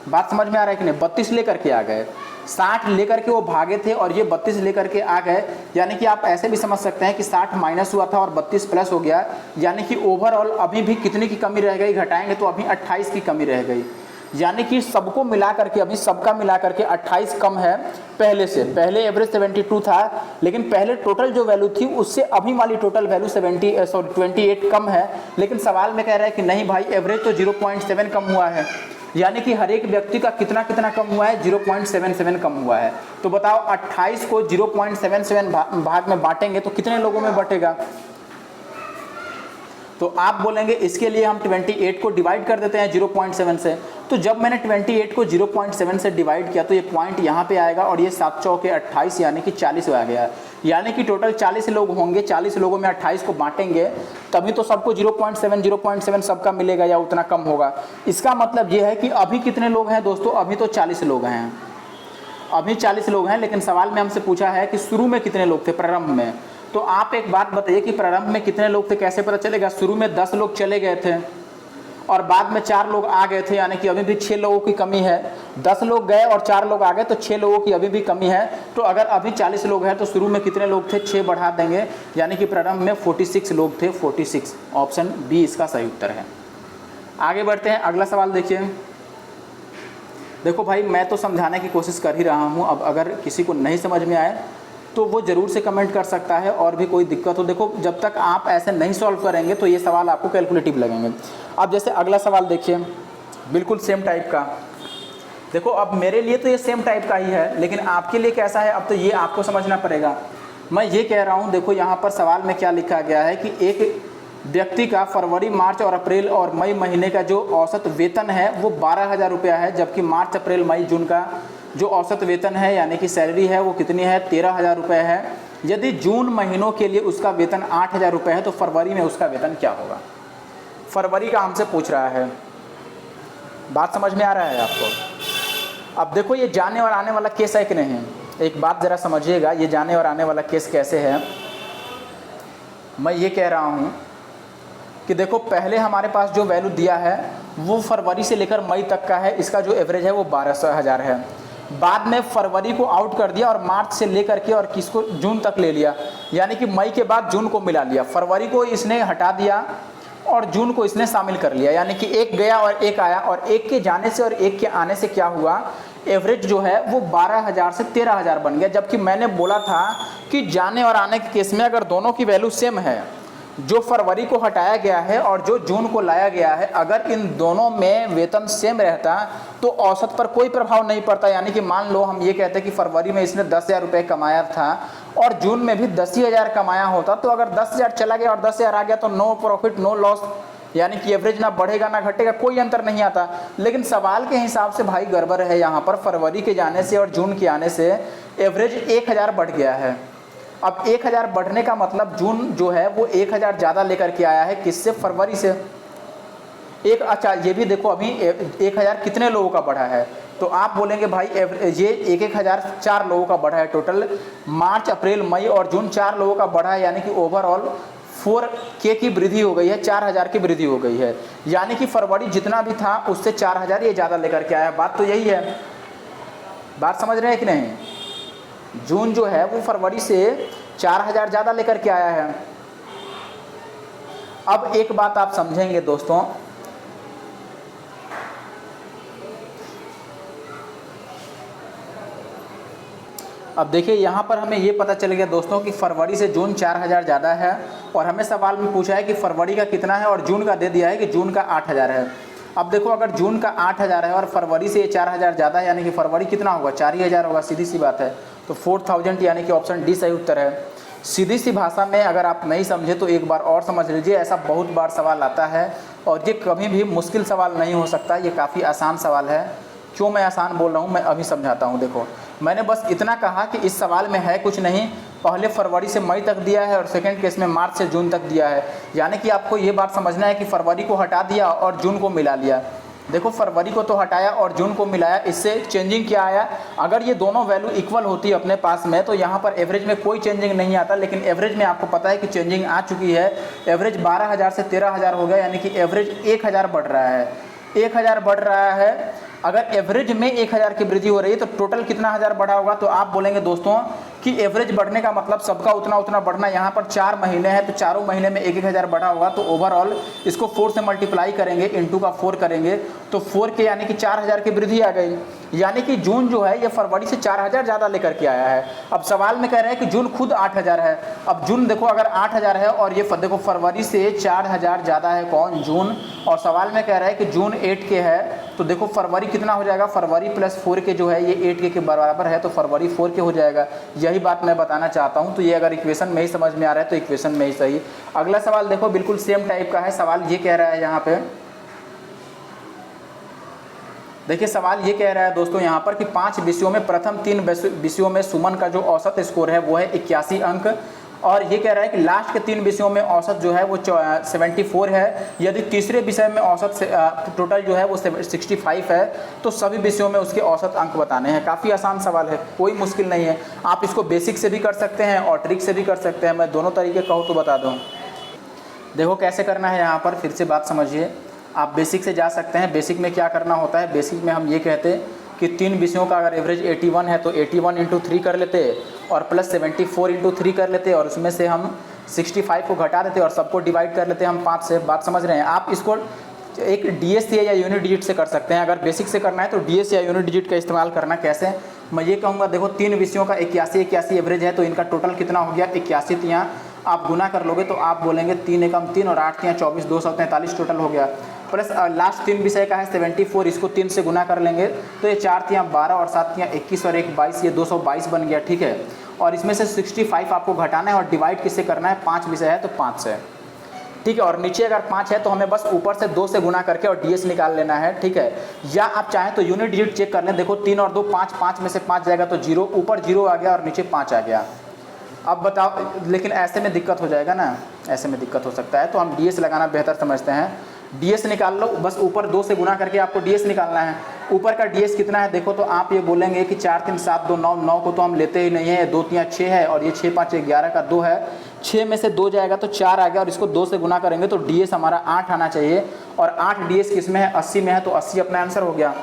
बात समझ में आ रहा है कि नहीं? 32 लेकर के आ गए। 60 लेकर के वो भागे थे और ये 32 लेकर के आ गए, यानी कि आप ऐसे भी समझ सकते हैं कि 60 माइनस हुआ था और 32 प्लस हो गया, यानी कि ओवरऑल अभी भी कितने की कमी रह गई? घटाएंगे तो अभी 28 की कमी रह गई। यानी कि सबको मिला करके, अभी सबका मिला करके 28 कम है पहले से। पहले एवरेज 72 था, लेकिन पहले टोटल जो वैल्यू थी उससे अभी वाली टोटल वैल्यू 28 कम है। लेकिन सवाल में कह रहा है कि नहीं भाई, एवरेज तो 0.7 कम हुआ है, यानी कि हर एक व्यक्ति का कितना कितना कम हुआ है, 0.77 कम हुआ है। तो बताओ 28 को 0.77 भाग में बांटेंगे तो कितने लोगों में बटेगा? तो आप बोलेंगे इसके लिए हम 28 को डिवाइड कर देते हैं 0.7 से। तो जब मैंने 28 को 0.7 से डिवाइड किया तो ये पॉइंट यहाँ पे आएगा और ये 7 चौके 28 यानी कि 40 आ गया। यानी कि टोटल 40 लोग होंगे, 40 लोगों में 28 को बांटेंगे तभी तो सबको 0.7 सबका मिलेगा या उतना कम होगा। इसका मतलब ये है कि अभी कितने लोग हैं दोस्तों? अभी तो 40 लोग हैं, अभी 40 लोग हैं। लेकिन सवाल में हमसे पूछा है कि शुरू में कितने लोग थे, प्रारंभ में। तो आप एक बात बताइए कि प्रारंभ में कितने लोग थे, कैसे पता चलेगा? शुरू में 10 लोग चले गए थे और बाद में 4 लोग आ गए थे, यानी कि अभी भी 6 लोगों की कमी है। 10 लोग गए और 4 लोग आ गए तो 6 लोगों की अभी भी कमी है। तो अगर अभी 40 लोग हैं तो शुरू में कितने लोग थे? 6 बढ़ा देंगे, यानी कि प्रारंभ में 46 लोग थे। 46, ऑप्शन बी इसका सही उत्तर है। आगे बढ़ते हैं, अगला सवाल देखिए। देखो भाई, मैं तो समझाने की कोशिश कर ही रहा हूँ, अब अगर किसी को नहीं समझ में आए तो वो ज़रूर से कमेंट कर सकता है और भी कोई दिक्कत हो। देखो, जब तक आप ऐसे नहीं सॉल्व करेंगे तो ये सवाल आपको कैलकुलेटिव लगेंगे। अब जैसे अगला सवाल देखिए, बिल्कुल सेम टाइप का। देखो, अब मेरे लिए तो ये सेम टाइप का ही है, लेकिन आपके लिए कैसा है अब तो ये आपको समझना पड़ेगा। मैं ये कह रहा हूँ, देखो यहाँ पर सवाल में क्या लिखा गया है कि एक व्यक्ति का फरवरी, मार्च और अप्रैल और मई महीने का जो औसत वेतन है वो 12,000 रुपया है, जबकि मार्च, अप्रैल, मई, जून का जो औसत वेतन है यानी कि सैलरी है वो कितनी है? 13,000 रुपये है। यदि जून महीनों के लिए उसका वेतन 8,000 रुपये है तो फरवरी में उसका वेतन क्या होगा? फरवरी का हमसे पूछ रहा है। बात समझ में आ रहा है आपको? अब देखो, ये जाने और आने वाला केस है कि नहीं? एक बात ज़रा समझिएगा, ये जाने और आने वाला केस कैसे है। मैं ये कह रहा हूँ कि देखो, पहले हमारे पास जो वैल्यू दिया है वो फरवरी से लेकर मई तक का है, इसका जो एवरेज है वो 12,000 है। बाद में फरवरी को आउट कर दिया और मार्च से लेकर के और किसको, जून तक ले लिया, यानी कि मई के बाद जून को मिला लिया। फरवरी को इसने हटा दिया और जून को इसने शामिल कर लिया, यानी कि एक गया और एक आया, और एक के जाने से और एक के आने से क्या हुआ? एवरेज जो है वो 12,000 से 13,000 बन गया। जबकि मैंने बोला था कि जाने और आने के केस में अगर दोनों की वैल्यू सेम है, जो फरवरी को हटाया गया है और जो जून को लाया गया है, अगर इन दोनों में वेतन सेम रहता तो औसत पर कोई प्रभाव नहीं पड़ता। यानी कि मान लो हम ये कहते हैं कि फरवरी में इसने 10,000 रुपये कमाया था और जून में भी 10,000 कमाया होता, तो अगर 10,000 चला गया और 10,000 आ गया तो नो प्रॉफिट नो लॉस, यानी कि एवरेज ना बढ़ेगा ना घटेगा, कोई अंतर नहीं आता। लेकिन सवाल के हिसाब से भाई गड़बड़ है यहाँ पर। फरवरी के जाने से और जून के आने से एवरेज 1,000 बढ़ गया है। अब 1,000 बढ़ने का मतलब जून जो है वो 1,000 ज़्यादा लेकर के आया है, किससे? फरवरी से। अच्छा, ये भी देखो, अभी 1,000 कितने लोगों का बढ़ा है? तो आप बोलेंगे भाई ये 1,000 4 लोगों का बढ़ा है। टोटल मार्च, अप्रैल, मई और जून 4 लोगों का बढ़ा है, यानी कि ओवरऑल 4K की वृद्धि हो गई है, 4,000 की वृद्धि हो गई है। यानी कि फरवरी जितना भी था उससे 4,000 ये ज़्यादा लेकर के आया। बात तो यही है, बात समझ रहे हैं कि नहीं? जून जो है वो फरवरी से 4,000 ज़्यादा लेकर के आया है। अब एक बात आप समझेंगे दोस्तों, अब देखिए यहाँ पर हमें ये पता चल गया दोस्तों कि फरवरी से जून 4,000 ज़्यादा है, और हमें सवाल में पूछा है कि फरवरी का कितना है और जून का दे दिया है कि जून का 8,000 है। अब देखो, अगर जून का 8,000 है और फरवरी से ये 4,000 ज़्यादा है, यानी कि फरवरी कितना होगा? 4,000 होगा, सीधी सी बात है। तो 4,000 यानी कि ऑप्शन डी सही उत्तर है। सीधी सी भाषा में अगर आप नहीं समझे तो एक बार और समझ लीजिए, ऐसा बहुत बार सवाल आता है और ये कभी भी मुश्किल सवाल नहीं हो सकता, ये काफ़ी आसान सवाल है। क्यों मैं आसान बोल रहा हूँ मैं अभी समझाता हूँ। देखो, मैंने बस इतना कहा कि इस सवाल में है कुछ नहीं, पहले फरवरी से मई तक दिया है और सेकंड केस में मार्च से जून तक दिया है। यानी कि आपको ये बात समझना है कि फरवरी को हटा दिया और जून को मिला लिया। देखो, फरवरी को तो हटाया और जून को मिलाया, इससे चेंजिंग क्या आया? अगर ये दोनों वैल्यू इक्वल होती है अपने पास में तो यहाँ पर एवरेज में कोई चेंजिंग नहीं आता, लेकिन एवरेज में आपको पता है कि चेंजिंग आ चुकी है। एवरेज 12,000 से 13,000 हो गया, यानी कि एवरेज 1,000 बढ़ रहा है, 1,000 बढ़ रहा है। अगर एवरेज में 1,000 की वृद्धि हो रही है तो टोटल कितना हज़ार बढ़ा होगा? तो आप बोलेंगे दोस्तों कि एवरेज बढ़ने का मतलब सबका उतना उतना बढ़ना। यहाँ पर 4 महीने हैं तो चारों महीने में 1,000 बढ़ा होगा, तो ओवरऑल इसको 4 से मल्टीप्लाई करेंगे, इंटू का 4 करेंगे तो 4K यानी कि 4000 की वृद्धि आ गई, यानी कि जून जो है ये फरवरी से 4000 ज़्यादा लेकर के आया है। अब सवाल में कह रहे हैं कि जून खुद 8000 है। अब जून देखो अगर 8000 है और ये देखो फरवरी से 4000 ज़्यादा है कौन, जून, और सवाल में कह रहा है कि जून 8K है, तो देखो फरवरी कितना हो जाएगा, फरवरी प्लस 4K जो है ये 8K के बराबर है, तो फरवरी 4K हो जाएगा। यही बात मैं बताना चाहता हूँ। तो ये अगर इक्वेशन में ही समझ में आ रहा है तो इक्वेशन में ही सही। अगला सवाल देखो बिल्कुल सेम टाइप का है। सवाल ये कह रहा है यहाँ पे, देखिए सवाल ये कह रहा है दोस्तों यहाँ पर कि 5 विषयों में प्रथम 3 विषयों में सुमन का जो औसत स्कोर है वो है 81 अंक, और ये कह रहा है कि लास्ट के 3 विषयों में औसत जो है वो 74 है। यदि तीसरे विषय में औसत टोटल जो है वो 65 है, तो सभी विषयों में उसके औसत अंक बताने हैं। काफ़ी आसान सवाल है, कोई मुश्किल नहीं है। आप इसको बेसिक से भी कर सकते हैं और ट्रिक से भी कर सकते हैं। मैं दोनों तरीके कहूँ तो बता दूँ। देखो कैसे करना है, यहाँ पर फिर से बात समझिए। आप बेसिक से जा सकते हैं। बेसिक में क्या करना होता है, बेसिक में हम ये कहते हैं कि 3 विषयों का अगर एवरेज 81 है तो 81 × 3 कर लेते और प्लस 74 × 3 कर लेते, और उसमें से हम 65 को घटा देते और सबको डिवाइड कर लेते हम 5 से। बात समझ रहे हैं। आप इसको एक डीएस से या यूनिट डिजिट से कर सकते हैं। अगर बेसिक से करना है तो डीएस या यूनिट डिजिट का इस्तेमाल करना। कैसे, मैं ये कहूँगा, देखो 3 विषयों का 81 एवरेज है, तो इनका टोटल कितना हो गया 81। तो यहाँ आप गुना कर लोगे तो आप बोलेंगे 3 एकम 3 और 8 3 24, 243 टोटल हो गया। प्लस लास्ट 3 विषय का है 74, इसको 3 से गुना कर लेंगे तो ये 4 3 12 और 7 3 21 और 1 22, ये 222 बन गया। ठीक है, और इसमें से 65 आपको घटाना है और डिवाइड किससे करना है, 5 विषय है तो 5 से। ठीक है, और नीचे अगर 5 है तो हमें बस ऊपर से 2 से गुना करके और डीएस निकाल लेना है। ठीक है, या आप चाहें तो यूनिट डिजिट चेक कर लें। देखो 3 और 2 5, 5 में से 5 जाएगा तो 0, ऊपर 0 आ गया और नीचे 5 आ गया। अब बताओ, लेकिन ऐसे में दिक्कत हो जाएगा ना, ऐसे में दिक्कत हो सकता है, तो हम डीएस लगाना बेहतर समझते हैं। डीएस निकाल लो, बस ऊपर 2 से गुना करके आपको डीएस निकालना है। ऊपर का डीएस कितना है देखो, तो आप ये बोलेंगे कि 4 3 7 2 9, 9 को तो हम लेते ही नहीं है, 2 3 6 है और ये 6 5 11 का 2 है, 6 में से 2 जाएगा तो 4 आ गया, और इसको 2 से गुना करेंगे तो डीएस हमारा 8 आना चाहिए। और 8 डीएस किस में है, 80 में है, तो 80 अपना आंसर हो गया।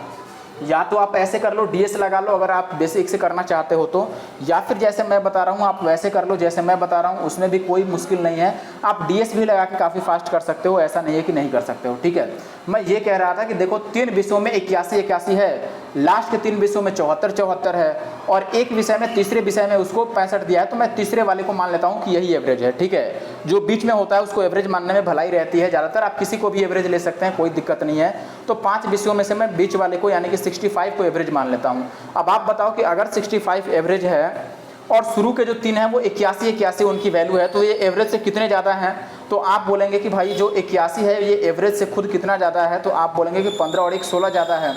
या तो आप ऐसे कर लो, डीएस लगा लो अगर आप बेसिक से करना चाहते हो तो, या फिर जैसे मैं बता रहा हूँ आप वैसे कर लो जैसे मैं बता रहा हूँ, उसमें भी कोई मुश्किल नहीं है। आप डीएस भी लगा के काफ़ी फास्ट कर सकते हो, ऐसा नहीं है कि नहीं कर सकते हो। ठीक है, मैं ये कह रहा था कि देखो 3 विषयों में 81 है, लास्ट के 3 विषयों में 74 है, और एक विषय में तीसरे विषय में उसको 65 दिया है, तो मैं तीसरे वाले को मान लेता हूँ कि यही एवरेज है। ठीक है, जो बीच में होता है उसको एवरेज मानने में भलाई रहती है। ज़्यादातर आप किसी को भी एवरेज ले सकते हैं, कोई दिक्कत नहीं है। तो 5 विषयों में से मैं बीच वाले को यानी कि 65 को एवरेज मान लेता हूँ। अब आप बताओ कि अगर 65 एवरेज है और शुरू के जो 3 हैं वो 81 उनकी वैल्यू है, तो ये एवरेज से कितने ज़्यादा हैं, तो आप बोलेंगे कि भाई जो 81 है ये एवरेज से खुद कितना ज़्यादा है, तो आप बोलेंगे कि 15 और 1 16 ज़्यादा है।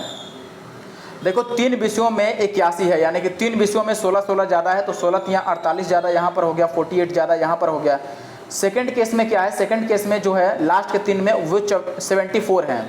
देखो 3 विषयों में 81 है, यानी कि 3 विषयों में 16 ज़्यादा है, तो 16 यहाँ 48 ज़्यादा यहाँ पर हो गया, 48 ज़्यादा यहाँ पर हो गया। सेकंड केस में क्या है, सेकंड केस में जो है लास्ट के 3 में वो 74 हैं,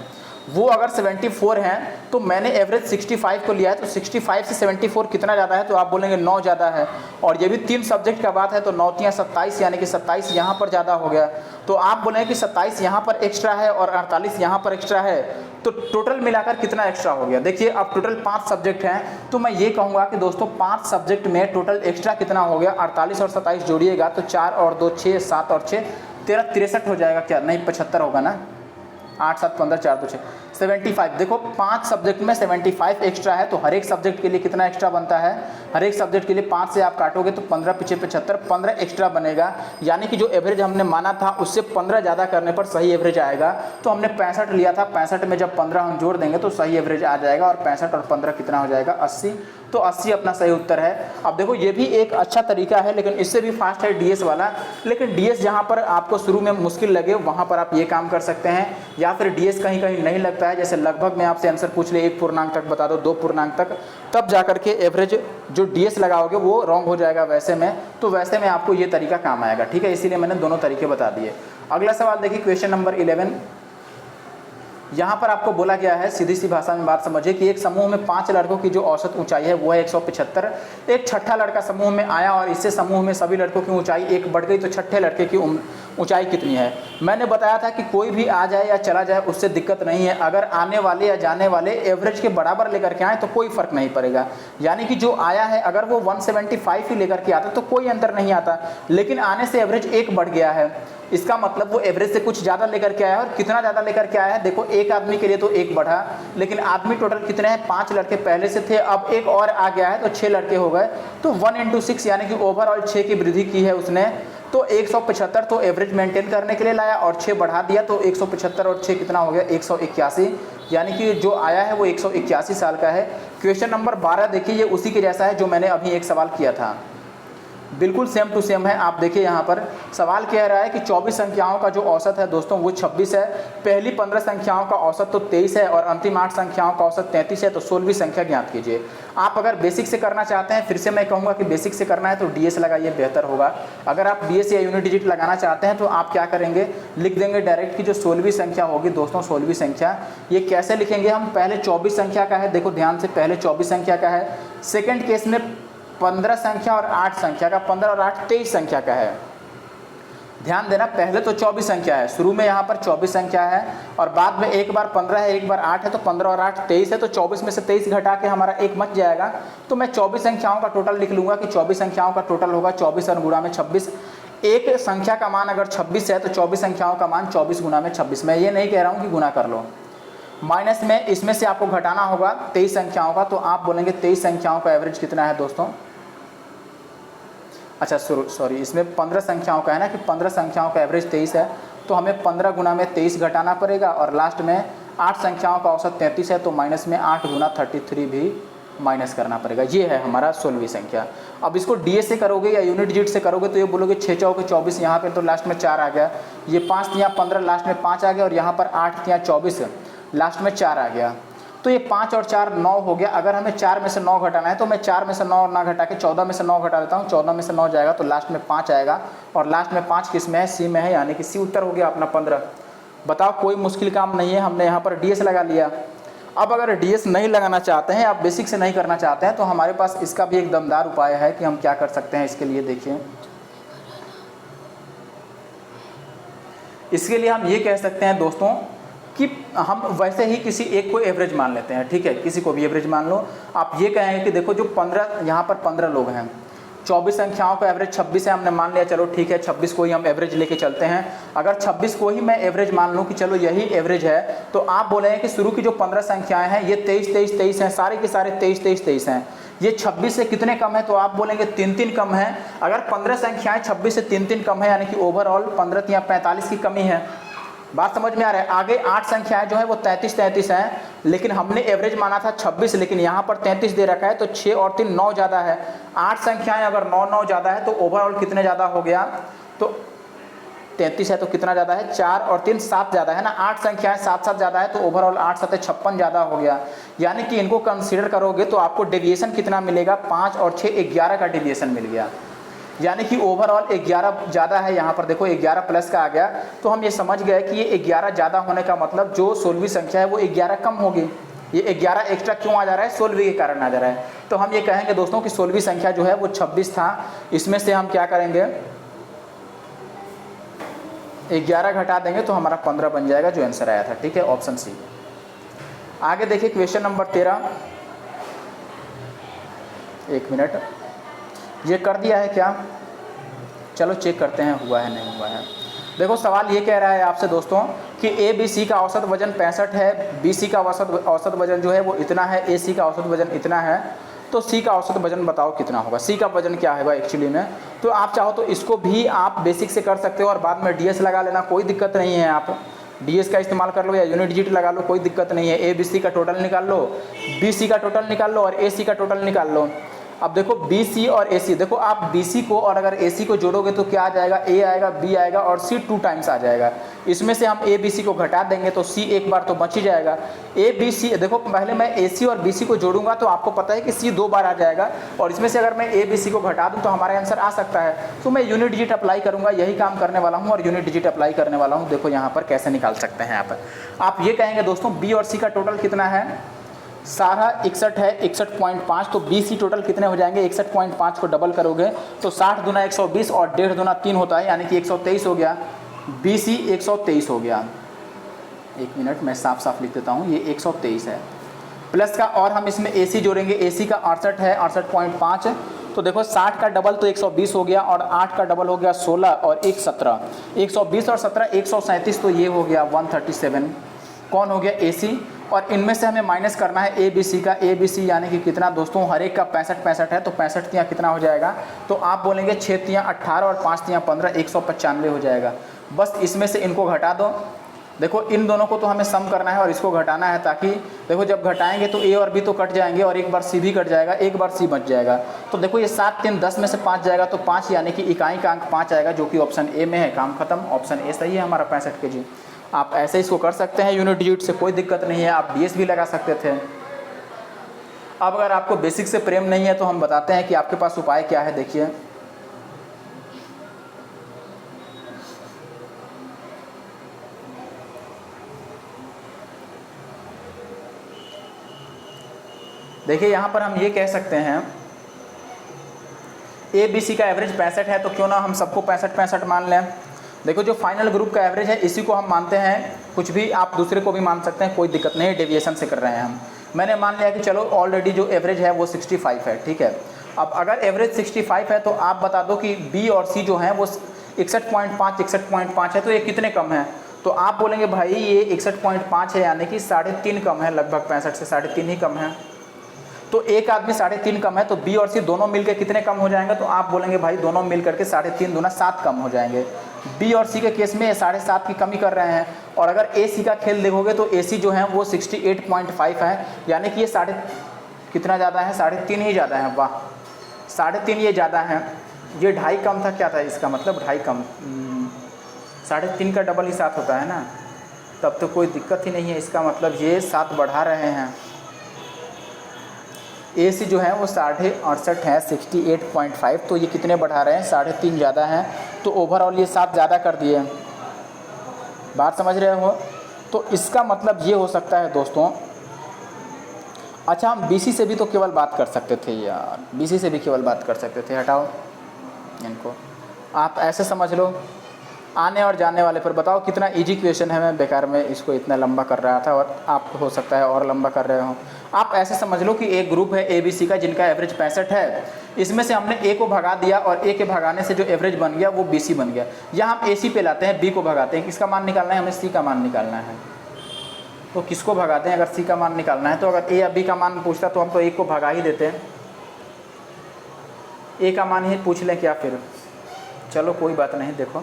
वो अगर 74 हैं तो मैंने एवरेज 65 को लिया है, तो 65 से 74 कितना ज़्यादा है, तो आप बोलेंगे 9 ज़्यादा है। और ये भी 3 सब्जेक्ट का बात है, तो 9 3 27, यानी कि 27 यहाँ पर ज़्यादा हो गया। तो आप बोलेंगे कि 27 यहाँ पर एक्स्ट्रा है और 48 यहाँ पर एक्स्ट्रा है, तो टोटल मिलाकर कितना एक्स्ट्रा हो गया। देखिए अब टोटल 5 सब्जेक्ट हैं, तो मैं ये कहूँगा कि दोस्तों 5 सब्जेक्ट में टोटल एक्स्ट्रा कितना हो गया, 48 और 27 जोड़िएगा तो 4 और 2 6, 7 और 6 13 63 हो जाएगा। क्या नहीं, 75 होगा ना, 8 7 15 4 2 6 75। देखो 5 सब्जेक्ट में 75 एक्स्ट्रा है, तो हर एक सब्जेक्ट के लिए कितना एक्स्ट्रा बनता है, हर एक सब्जेक्ट के लिए 5 से आप काटोगे तो 15 पीछे 75, 15 एक्स्ट्रा बनेगा। यानी कि जो एवरेज हमने माना था उससे 15 ज़्यादा करने पर सही एवरेज आएगा। तो हमने 65 लिया था, 65 में जब 15 हम जोड़ देंगे तो सही एवरेज आ जाएगा, और 65 और 15 कितना हो जाएगा, 80। तो 80 अपना सही उत्तर है। अब देखो ये भी एक अच्छा तरीका है, लेकिन इससे भी फास्ट है डीएस वाला। लेकिन डीएस जहाँ पर आपको शुरू में मुश्किल लगे वहाँ पर आप ये काम कर सकते हैं, या फिर डीएस कहीं कहीं नहीं लगता है, जैसे लगभग में आपसे आंसर पूछ ले 1 पूर्णांक तक बता दो, 2 पूर्णांक तक, तब जा करके एवरेज जो डीएस लगाओगे वो रॉन्ग हो जाएगा वैसे में। तो वैसे में आपको ये तरीका काम आएगा। ठीक है, इसीलिए मैंने दोनों तरीके बता दिए। अगला सवाल देखिए, क्वेश्चन नंबर 11। यहाँ पर आपको बोला गया है, सीधी सी भाषा में बात समझिए, कि एक समूह में 5 लड़कों की जो औसत ऊंचाई है वो है 175। एक छठा लड़का समूह में आया और इससे समूह में सभी लड़कों की ऊंचाई 1 बढ़ गई, तो छठे लड़के की ऊंचाई कितनी है। मैंने बताया था कि कोई भी आ जाए या चला जाए उससे दिक्कत नहीं है, अगर आने वाले या जाने वाले एवरेज के बराबर लेकर के आए तो कोई फर्क नहीं पड़ेगा। यानी कि जो आया है अगर वो 175 ही लेकर के आता तो कोई अंतर नहीं आता, लेकिन आने से एवरेज 1 बढ़ गया है, इसका मतलब वो एवरेज से कुछ ज़्यादा लेकर के आया है। और कितना ज़्यादा लेकर के आया है, देखो एक आदमी के लिए तो एक बढ़ा, लेकिन आदमी टोटल कितने हैं, 5 लड़के पहले से थे, अब एक और आ गया है तो 6 लड़के हो गए। तो 1 × 6 यानी कि ओवरऑल 6 की वृद्धि की है उसने। तो 175 तो एवरेज मेंटेन करने के लिए लाया और 6 बढ़ा दिया, तो 175 और 6 कितना हो गया, 181, यानी कि जो आया है वो 181 साल का है। क्वेश्चन नंबर 12 देखिए, ये उसी के जैसा है जो मैंने अभी एक सवाल किया था, बिल्कुल सेम टू सेम है। आप देखिए यहाँ पर सवाल कह रहा है कि 24 संख्याओं का जो औसत है दोस्तों वो 26 है, पहली 15 संख्याओं का औसत तो 23 है और अंतिम 8 संख्याओं का औसत 33 है, तो 16वीं संख्या ज्ञात कीजिए। आप अगर बेसिक से करना चाहते हैं, फिर से मैं कहूँगा कि बेसिक से करना है तो डीएस लगाइए, बेहतर होगा। अगर आप डीएस या यूनिट डिजिट लगाना चाहते हैं तो आप क्या करेंगे, लिख देंगे डायरेक्ट कि जो 16वीं संख्या होगी दोस्तों, 16वीं संख्या ये कैसे लिखेंगे हम, पहले 24 संख्या का है, देखो ध्यान से, पहले 24 संख्या का है, सेकेंड केस में 15 संख्या और 8 संख्या का, 15 और 8 23 संख्या का है। ध्यान देना, पहले तो 24 संख्या है, शुरू में यहाँ पर 24 संख्या है और बाद में एक बार 15 है, एक बार 8 है, तो 15 और 8 23 है, तो 24 में से 23 घटा के हमारा एक बच जाएगा। तो मैं 24 संख्याओं का टोटल लिख लूँगा कि 24 संख्याओं का टोटल होगा 24 और गुणा में 26। एक संख्या का मान अगर 26 है तो 24 संख्याओं का मान 24 गुणा में 26। मैं ये नहीं कह रहा हूँ कि गुणा कर लो, माइनस में इसमें से आपको घटाना होगा 23 संख्याओं का, तो आप बोलेंगे 23 संख्याओं का एवरेज कितना है दोस्तों, अच्छा सॉरी, इसमें 15 संख्याओं का है ना, कि 15 संख्याओं का एवरेज 23 है, तो हमें 15 गुना में 23 घटाना पड़ेगा और लास्ट में 8 संख्याओं का औसत 33 है, तो माइनस में 8 गुना 33 भी माइनस करना पड़ेगा। ये है हमारा 16वीं संख्या। अब इसको डीएस से करोगे या यूनिट डिजिट से करोगे तो ये बोलोगे 6 चौके 24, यहाँ पे तो लास्ट में 4 आ गया, ये 5 तिया 15 लास्ट में 5 आ गया और यहाँ पर 8 तिया 24 लास्ट में 4 आ गया, तो ये 5 और 4 9 हो गया। अगर हमें 4 में से 9 घटाना है तो मैं 4 में से 9 ना घटा के 14 में से 9 घटा देता हूँ, 14 में से 9 जाएगा तो लास्ट में 5 आएगा और लास्ट में 5 किस में है, सी में है, यानी कि सी उत्तर हो गया अपना 15। बताओ, कोई मुश्किल काम नहीं है, हमने यहाँ पर डीएस लगा लिया। अब अगर डीएस नहीं लगाना चाहते हैं, आप बेसिक से नहीं करना चाहते हैं, तो हमारे पास इसका भी एक दमदार उपाय है कि हम क्या कर सकते हैं। इसके लिए देखिए, इसके लिए हम ये कह सकते हैं दोस्तों कि हम वैसे ही किसी एक को एवरेज मान लेते हैं, ठीक है, किसी को भी एवरेज मान लो। आप ये कहेंगे कि देखो जो 15, यहाँ पर 15 लोग हैं, 24 संख्याओं का एवरेज 26 है, हमने मान लिया, चलो ठीक है 26 को ही हम एवरेज लेके चलते हैं। अगर 26 को ही मैं एवरेज मान लूँ कि चलो यही एवरेज है, तो आप बोलेंगे कि शुरू की जो 15 संख्याएं हैं ये 23 23 23 हैं, सारे के सारे 23 23 23 हैं। ये 26 से कितने कम है, तो आप बोलेंगे 3 3 कम है। अगर 15 संख्याएं 26 से 3 3 कम है, यानी कि ओवरऑल 15 या 45 की कमी है। बात समझ में आ रहा है। आगे 8 संख्याएं जो है वो 33 33 हैं, लेकिन हमने एवरेज माना था 26, लेकिन यहाँ पर 33 दे रखा है, तो 6 और 3 9 ज़्यादा है। 8 संख्याएं अगर 9 9 ज़्यादा है तो ओवरऑल कितने ज़्यादा हो गया, तो 33 है तो कितना ज़्यादा है, 4 और 3 7 ज़्यादा है ना। 8 संख्याएं 7 7 ज़्यादा है तो ओवरऑल 8 7 56 ज़्यादा हो गया। यानी कि इनको कंसीडर करोगे तो आपको डेविएशन कितना मिलेगा, 5 और 6 11 का डेविएशन मिल गया। यानी कि ओवरऑल 11 ज़्यादा है, यहाँ पर देखो 11 प्लस का आ गया। तो हम ये समझ गए कि ये 11 ज़्यादा होने का मतलब जो 16वीं संख्या है वो 11 कम होगी। ये 11 एक्स्ट्रा क्यों आ जा रहा है, 16वीं के कारण आ जा रहा है। तो हम ये कहेंगे दोस्तों कि 16वीं संख्या जो है वो 26 था, इसमें से हम क्या करेंगे 11 घटा देंगे तो हमारा 15 बन जाएगा, जो आंसर आया था। ठीक है, ऑप्शन सी। आगे देखिए क्वेश्चन नंबर 13, 1 मिनट, ये कर दिया है क्या, चलो चेक करते हैं हुआ है नहीं हुआ है। देखो सवाल ये कह रहा है आपसे दोस्तों कि ए बी सी का औसत वजन 65 है, बी सी का औसत वजन जो है वो इतना है, ए सी का औसत वजन इतना है, तो सी का औसत वजन बताओ कितना होगा। सी का वजन क्या है एक्चुअली में, तो आप चाहो तो इसको भी आप बेसिक से कर सकते हो और बाद में डीएस लगा लेना, कोई दिक्कत नहीं है। आप डीएस का इस्तेमाल कर लो या यूनिट डिजिट लगा लो, कोई दिक्कत नहीं है। ए बी सी का टोटल निकाल लो, बी सी का टोटल निकाल लो और ए सी का टोटल निकाल लो। अब देखो बी सी और ए सी, देखो आप बी सी को और अगर ए सी को जोड़ोगे तो क्या आ जाएगा, ए आएगा, बी आएगा और सी 2 टाइम्स आ जाएगा। इसमें से हम ए बी सी को घटा देंगे तो सी एक बार तो बच ही जाएगा। ए बी सी, देखो पहले मैं ए सी और बी सी को जोड़ूंगा तो आपको पता है कि सी 2 बार आ जाएगा, और इसमें से अगर मैं ए बी सी को घटा दूं तो हमारा आंसर आ सकता है। तो मैं यूनिट डिजिट अप्लाई करूंगा, यही काम करने वाला हूँ और यूनिट डिजिट अप्लाई करने वाला हूँ। देखो यहाँ पर कैसे निकाल सकते हैं। यहाँ पर आप ये कहेंगे दोस्तों बी और सी का टोटल कितना है, सारा 61 है, 61.5, तो बी सी टोटल कितने हो जाएंगे, 61.5 को डबल करोगे तो 60 दूना 120 और 1.5 दूना 3 होता है, यानी कि 123 हो गया। बी सी 123 हो गया। 1 मिनट मैं साफ साफ लिख देता हूँ, ये 123 है। प्लस का और हम इसमें ए सी जोड़ेंगे, ए सी का 68 है, 68.5, तो देखो 60 का डबल तो 120 हो गया और 8 का डबल हो गया 16 और 1 17, 120 और 17 137, तो ये हो गया 137। कौन हो गया AC। और इनमें से हमें माइनस करना है ABC का। ABC यानी कि कितना दोस्तों, हर एक का 65 है, तो 65 तियाँ कितना हो जाएगा, तो आप बोलेंगे 6 तियाँ 18 और 5 तियाँ 15, 195 हो जाएगा। बस इसमें से इनको घटा दो। देखो इन दोनों को तो हमें सम करना है और इसको घटाना है, ताकि देखो जब घटाएंगे तो A और B तो कट जाएंगे और एक बार C भी कट जाएगा, एक बार C बच जाएगा। तो देखो ये 7 3 10 में से 5 जाएगा, तो 5 यानी कि इकाई का अंक 5 आएगा, जो कि ऑप्शन A में है। काम खत्म, ऑप्शन A सही है हमारा 65 kg। आप ऐसे इसको कर सकते हैं यूनिट डिजिट से, कोई दिक्कत नहीं है। आप DS भी लगा सकते थे। अब अगर आपको बेसिक से प्रेम नहीं है तो हम बताते हैं कि आपके पास उपाय क्या है। देखिए देखिए यहाँ पर हम ये कह सकते हैं ABC का एवरेज 65 है, तो क्यों ना हम सबको 65 मान लें। देखो जो फाइनल ग्रुप का एवरेज है इसी को हम मानते हैं, कुछ भी आप दूसरे को भी मान सकते हैं, कोई दिक्कत नहीं है, डेविएशन से कर रहे हैं हम। मैंने मान लिया कि चलो ऑलरेडी जो एवरेज है वो 65 है, ठीक है। अब अगर एवरेज 65 है तो आप बता दो कि B और C जो हैं वो 61.5 है, तो ये कितने कम है। तो आप बोलेंगे भाई ये 61.5 है, यानी कि 3.5 कम है, लगभग 65 से 3.5 ही कम है। तो एक आदमी 3.5 कम है, तो B और C दोनों मिलकर कितने कम हो जाएंगे, तो आप बोलेंगे भाई दोनों मिल करके 3.5 दूना 7 कम हो जाएंगे। B और C के केस में 7.5 की कमी कर रहे हैं। और अगर AC का खेल देखोगे तो AC जो है वो 68.5 है, यानी कि ये कितना ज़्यादा है, 3.5 ही ज़्यादा है। वाह, 3.5 ये ज़्यादा है। ये 2.5 कम था, क्या था इसका मतलब 2.5 कम, 3.5 का डबल ही 7 होता है ना, तब तो कोई दिक्कत ही नहीं है। इसका मतलब ये 7 बढ़ा रहे हैं। AC जो है वो 68 है, 68.5, तो ये कितने बढ़ा रहे हैं, 3.5 ज़्यादा है, तो ओवरऑल ये 7 ज़्यादा कर दिए। बात समझ रहे हो। तो इसका मतलब ये हो सकता है दोस्तों। अच्छा हम BC से भी तो केवल बात कर सकते थे यार, BC से भी केवल बात कर सकते थे। हटाओ इनको, आप ऐसे समझ लो आने और जाने वाले पर। बताओ कितना इजी क्वेश्चन है, मैं बेकार में इसको इतना लंबा कर रहा था और आप हो सकता है और लंबा कर रहे हो। आप ऐसे समझ लो कि एक ग्रुप है ABC का जिनका एवरेज 65 है, इसमें से हमने A को भगा दिया और A के भगाने से जो एवरेज बन गया वो BC बन गया। यहाँ हम AC पे लाते हैं, B को भगाते हैं, किसका मान निकालना है, हमें C का मान निकालना है। तो किसको भगाते हैं, अगर C का मान निकालना है तो अगर A या B का मान पूछता तो हम तो A को भगा ही देते हैं। A का मान ही पूछ लें क्या फिर, चलो कोई बात नहीं। देखो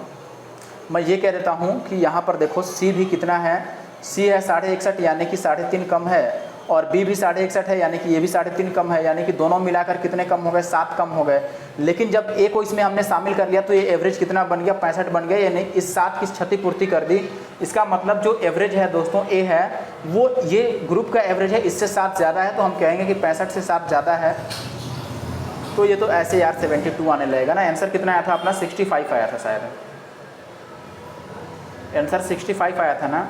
मैं ये कह देता हूँ कि यहाँ पर देखो C भी कितना है, C है 61.5 यानी कि 3.5 कम है, और B भी 61.5 है यानी कि ये भी 3.5 कम है, यानी कि दोनों मिलाकर कितने कम हो गए, 7 कम हो गए। लेकिन जब A को इसमें हमने शामिल कर लिया तो ये एवरेज कितना बन गया, 65 बन गया, यानी इस 7 की क्षतिपूर्ति कर दी। इसका मतलब जो एवरेज है दोस्तों A है वो ये ग्रुप का एवरेज है, इससे 7 ज़्यादा है, तो हम कहेंगे कि 65 से 7 ज़्यादा है। तो ये तो ऐसे यार 72 आने लगेगा ना। आंसर कितना आया था अपना, 65 आया था शायद, आंसर 65 आया था ना।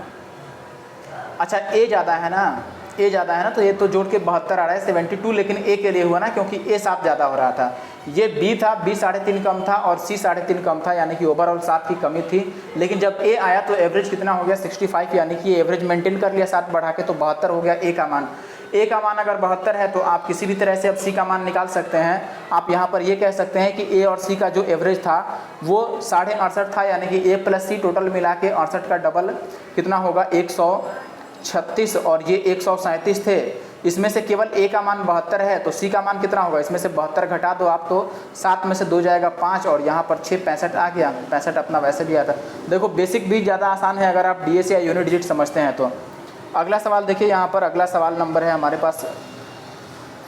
अच्छा A ज़्यादा है ना, A ज़्यादा है ना, तो ये तो जोड़ के 72 आ रहा है, 72, लेकिन A के लिए हुआ ना, क्योंकि A 7 ज़्यादा हो रहा था। ये B था, B 3.5 कम था और C 3.5 कम था, यानी कि ओवरऑल 7 की कमी थी। लेकिन जब A आया तो एवरेज कितना हो गया, 65, यानी कि एवरेज मेंटेन कर लिया 7 बढ़ा के, तो 72 हो गया A का मान। A का मान अगर 72 है तो आप किसी भी तरह से अब C का मान निकाल सकते हैं। आप यहाँ पर ये कह सकते हैं कि A और C का जो एवरेज था वो 68.5 था, यानी कि A प्लस C टोटल मिला के 68 का डबल कितना होगा, 136, और ये 137 थे। इसमें से केवल A का मान 72 है, तो C का मान कितना होगा, इसमें से 72 घटा दो आप, तो 7 में से 2 जाएगा 5, और यहाँ पर 6 65 आ गया। 65 अपना वैसे भी आता। देखो बेसिक भी ज़्यादा आसान है अगर आप DS या यूनिट डिजिट समझते हैं तो। अगला सवाल देखिए, यहाँ पर अगला सवाल नंबर है हमारे पास